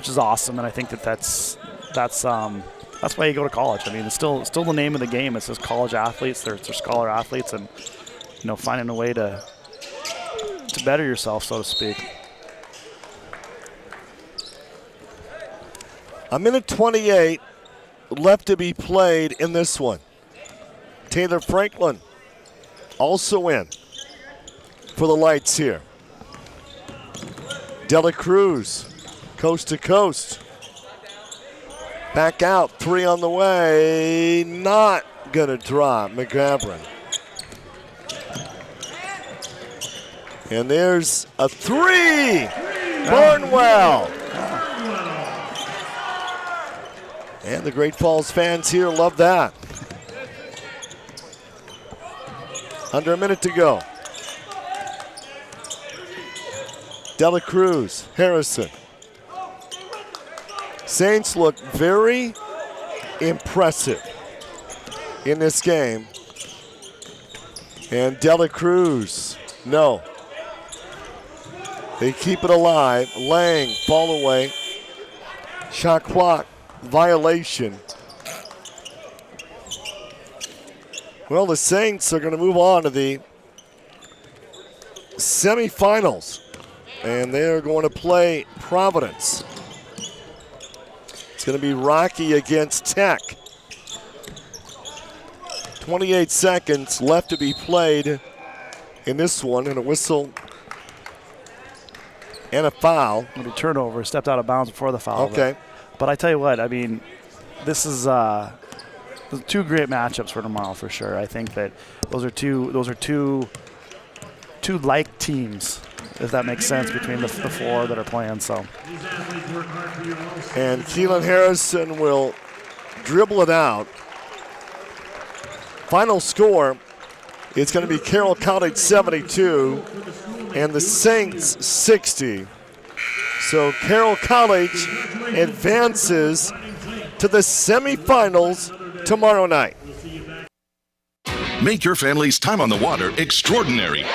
is awesome. And I think that's why you go to college. I mean, it's still the name of the game. It says college athletes. They're scholar athletes, and finding a way to better yourself, so to speak. A minute 28 left to be played in this one. Taylor Franklin also in for the Lights here. Dela Cruz, coast to coast. Back out, 3 on the way. Not gonna drop, McGavran. And there's a 3, Barnwell. And the Great Falls fans here love that. Under a minute to go. Dela Cruz, Harrison. Saints look very impressive in this game. And Dela Cruz, no. They keep it alive. Lang, fall away. Shot clock violation. Well, the Saints are going to move on to the semifinals, and they're going to play Providence. It's going to be Rocky against Tech. 28 seconds left to be played in this one, and a whistle and a foul. It'll be turnover. Stepped out of bounds before the foul. Okay. But I tell you what, I mean, this is 2 great matchups for tomorrow for sure. I think that those are two like teams, if that makes sense, between the 4 that are playing. So. And Keelan Harrison will dribble it out. Final score, it's going to be Carroll College 72 and the Saints 60. So Carroll College advances to the semifinals tomorrow night. Make your family's time on the water extraordinary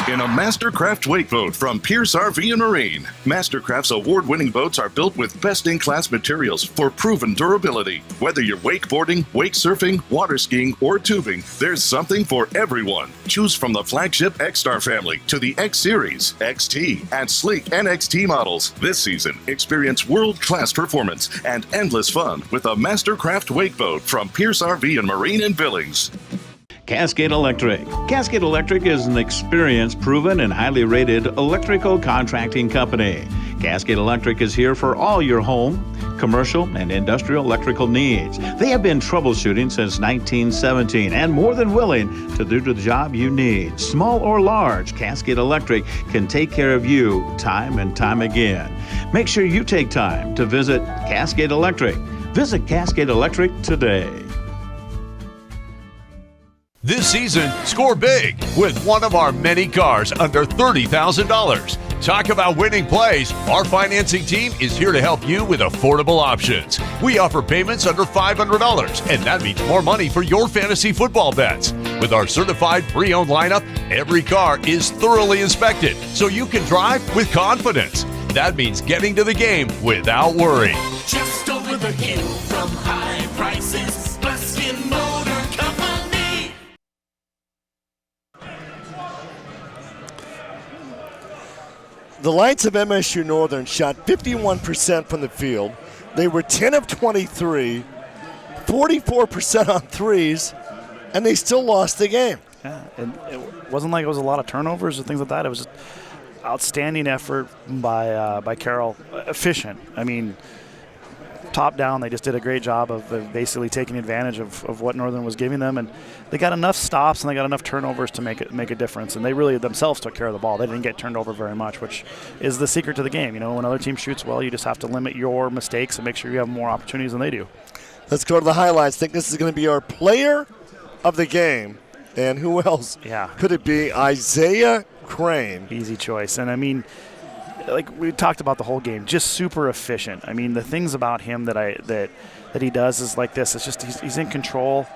in a Mastercraft wake boat from Pierce RV and Marine. Mastercraft's award-winning boats are built with best-in-class materials for proven durability. Whether you're wakeboarding, wake surfing, water skiing, or tubing, there's something for everyone. Choose from the flagship X-Star family to the X-Series, XT, and sleek NXT models. This season, experience world-class performance and endless fun with a Mastercraft wake boat from Pierce RV and Marine in Billings. Cascade Electric. Cascade Electric is an experienced, proven, and highly rated electrical contracting company. Cascade Electric is here for all your home, commercial, and industrial electrical needs. They have been troubleshooting since 1917 and more than willing to do the job you need. Small or large, Cascade Electric can take care of you time and time again. Make sure you take time to visit Cascade Electric. Visit Cascade Electric today. This season, score big with one of our many cars under $30,000. Talk about winning plays. Our financing team is here to help you with affordable options. We offer payments under $500, and that means more money for your fantasy football bets. With our certified pre-owned lineup, every car is thoroughly inspected, so you can drive with confidence. That means getting to the game without worry. Just over the hill from high prices, Buskin Motor Company. The Lions of MSU-Northern shot 51% from the field. They were 10 of 23, 44% on threes, and they still lost the game. Yeah, and it wasn't like it was a lot of turnovers or things like that. It was just outstanding effort by Carroll. Efficient. I mean, top down, they just did a great job of basically taking advantage of what Northern was giving them, and they got enough stops and they got enough turnovers to make a difference. And they really themselves took care of the ball. They didn't get turned over very much, which is the secret to the game. You know, when other team shoots well, you just have to limit your mistakes and make sure you have more opportunities than they do. Let's go to the highlights. I think this is going to be our player of the game. And who else? Yeah. Could it be? Isaiah Crane. Easy choice. And I mean, like we talked about the whole game, just super efficient. I mean, the things about him that he does is like this. It's just he's in control.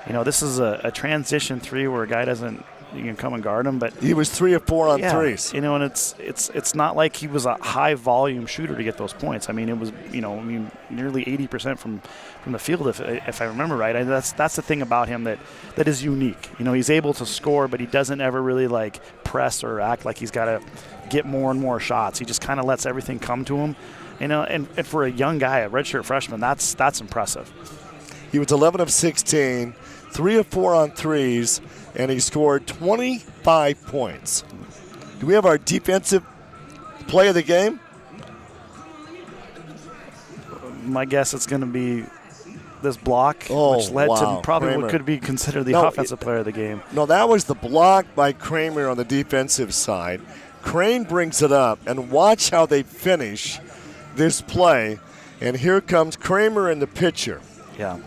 You know, this is a transition three where a guy doesn't, you can come and guard him, but he was 3 of 4 on threes. You know, and it's not like he was a high volume shooter to get those points. I mean, it was nearly 80% from the field if I remember right. And that's the thing about him that is unique. You know, he's able to score, but he doesn't ever really like press or act like he's got to get more and more shots. He just kind of lets everything come to him. You know, and for a young guy, a redshirt freshman, that's impressive. He was 11 of 16, 3 of 4 on threes, and he scored 25 points. Do we have our defensive play of the game? My guess it's going to be this block, which led to probably Kramer. what could be considered the offensive player of the game. No, that was the block by Kramer on the defensive side. Crane brings it up, and watch how they finish this play. And here comes Kramer in the pitcher. Yeah.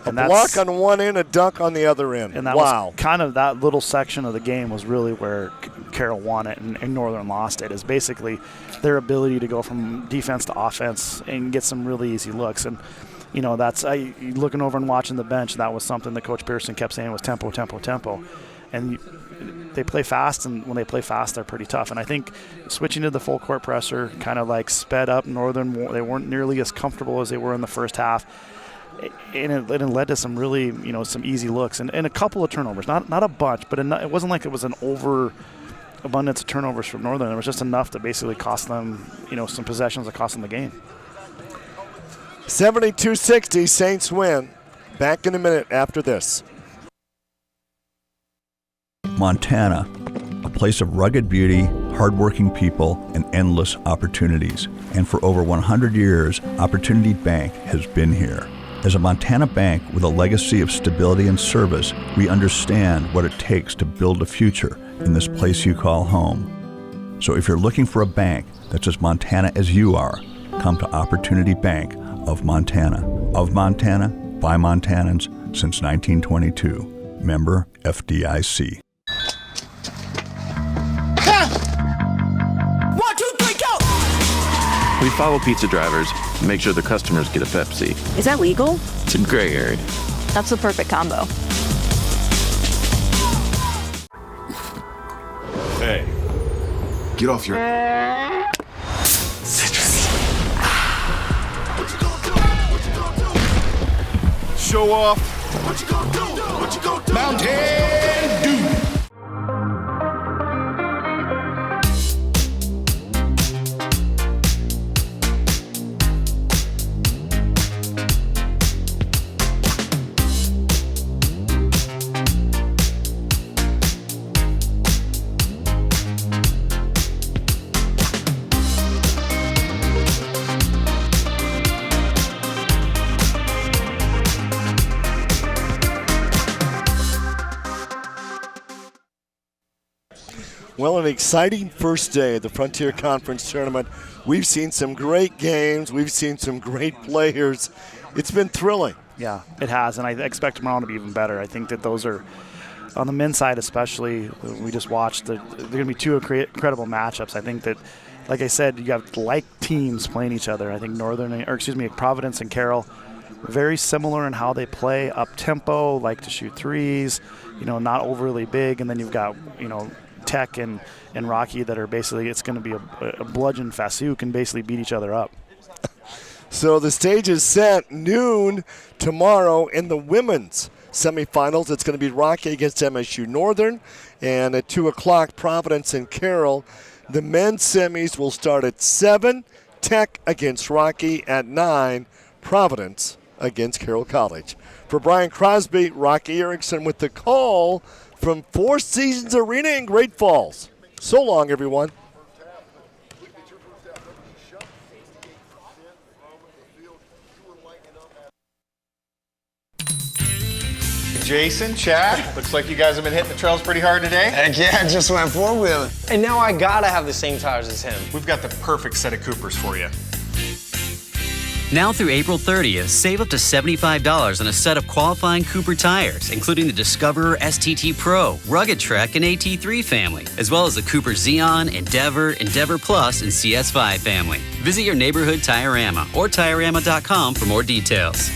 A block on one end, a dunk on the other end. And that was kind of that little section of the game was really where Carroll won it and Northern lost it, is basically their ability to go from defense to offense and get some really easy looks. And, you know, that's looking over and watching the bench, that was something that Coach Pearson kept saying was tempo, tempo, tempo. And they play fast, and when they play fast, they're pretty tough. And I think switching to the full court presser kind of like sped up Northern. They weren't nearly as comfortable as they were in the first half. And it led to some really, you know, some easy looks and a couple of turnovers. Not a bunch, but it wasn't like it was an overabundance of turnovers from Northern. It was just enough to basically cost them, you know, some possessions that cost them the game. 72-60, Saints win. Back in a minute after this. Montana, a place of rugged beauty, hardworking people, and endless opportunities. And for over 100 years, Opportunity Bank has been here. As a Montana bank with a legacy of stability and service, we understand what it takes to build a future in this place you call home. So if you're looking for a bank that's as Montana as you are, come to Opportunity Bank of Montana. Of Montana, by Montanans since 1922. Member FDIC. We follow pizza drivers and make sure the customers get a Pepsi. Is that legal? It's a gray area. That's the perfect combo. Hey, get off your... Citrus. Show off. What you gonna do? What you gonna do? Mountain Dew. Well, an exciting first day of the Frontier Conference Tournament. We've seen some great games. We've seen some great players. It's been thrilling. Yeah, it has, and I expect tomorrow to be even better. I think that those are on the men's side especially, we just watched. They're going to be two incredible matchups. I think that, like I said, you got like teams playing each other. I think Providence and Carroll, very similar in how they play, up tempo, like to shoot threes, not overly big. And then you've got, Tech and Rocky that are basically, it's going to be a bludgeon fest who can basically beat each other up. So the stage is set noon tomorrow in the women's semifinals. It's going to be Rocky against MSU-Northern, and at 2 o'clock, Providence and Carroll. The men's semis will start at 7, Tech against Rocky at 9, Providence against Carroll College. For Brian Crosby, Rocky Erickson with the call from Four Seasons Arena in Great Falls. So long, everyone. Jason, Chad, looks like you guys have been hitting the trails pretty hard today. Heck yeah, I just went four-wheeling. And now I gotta have the same tires as him. We've got the perfect set of Coopers for you. Now through April 30th, save up to $75 on a set of qualifying Cooper tires, including the Discoverer STT Pro, Rugged Trek, and AT3 family, as well as the Cooper Xeon, Endeavor, Endeavor Plus, and CS5 family. Visit your neighborhood Tire-Ama or Tire-Ama.com for more details.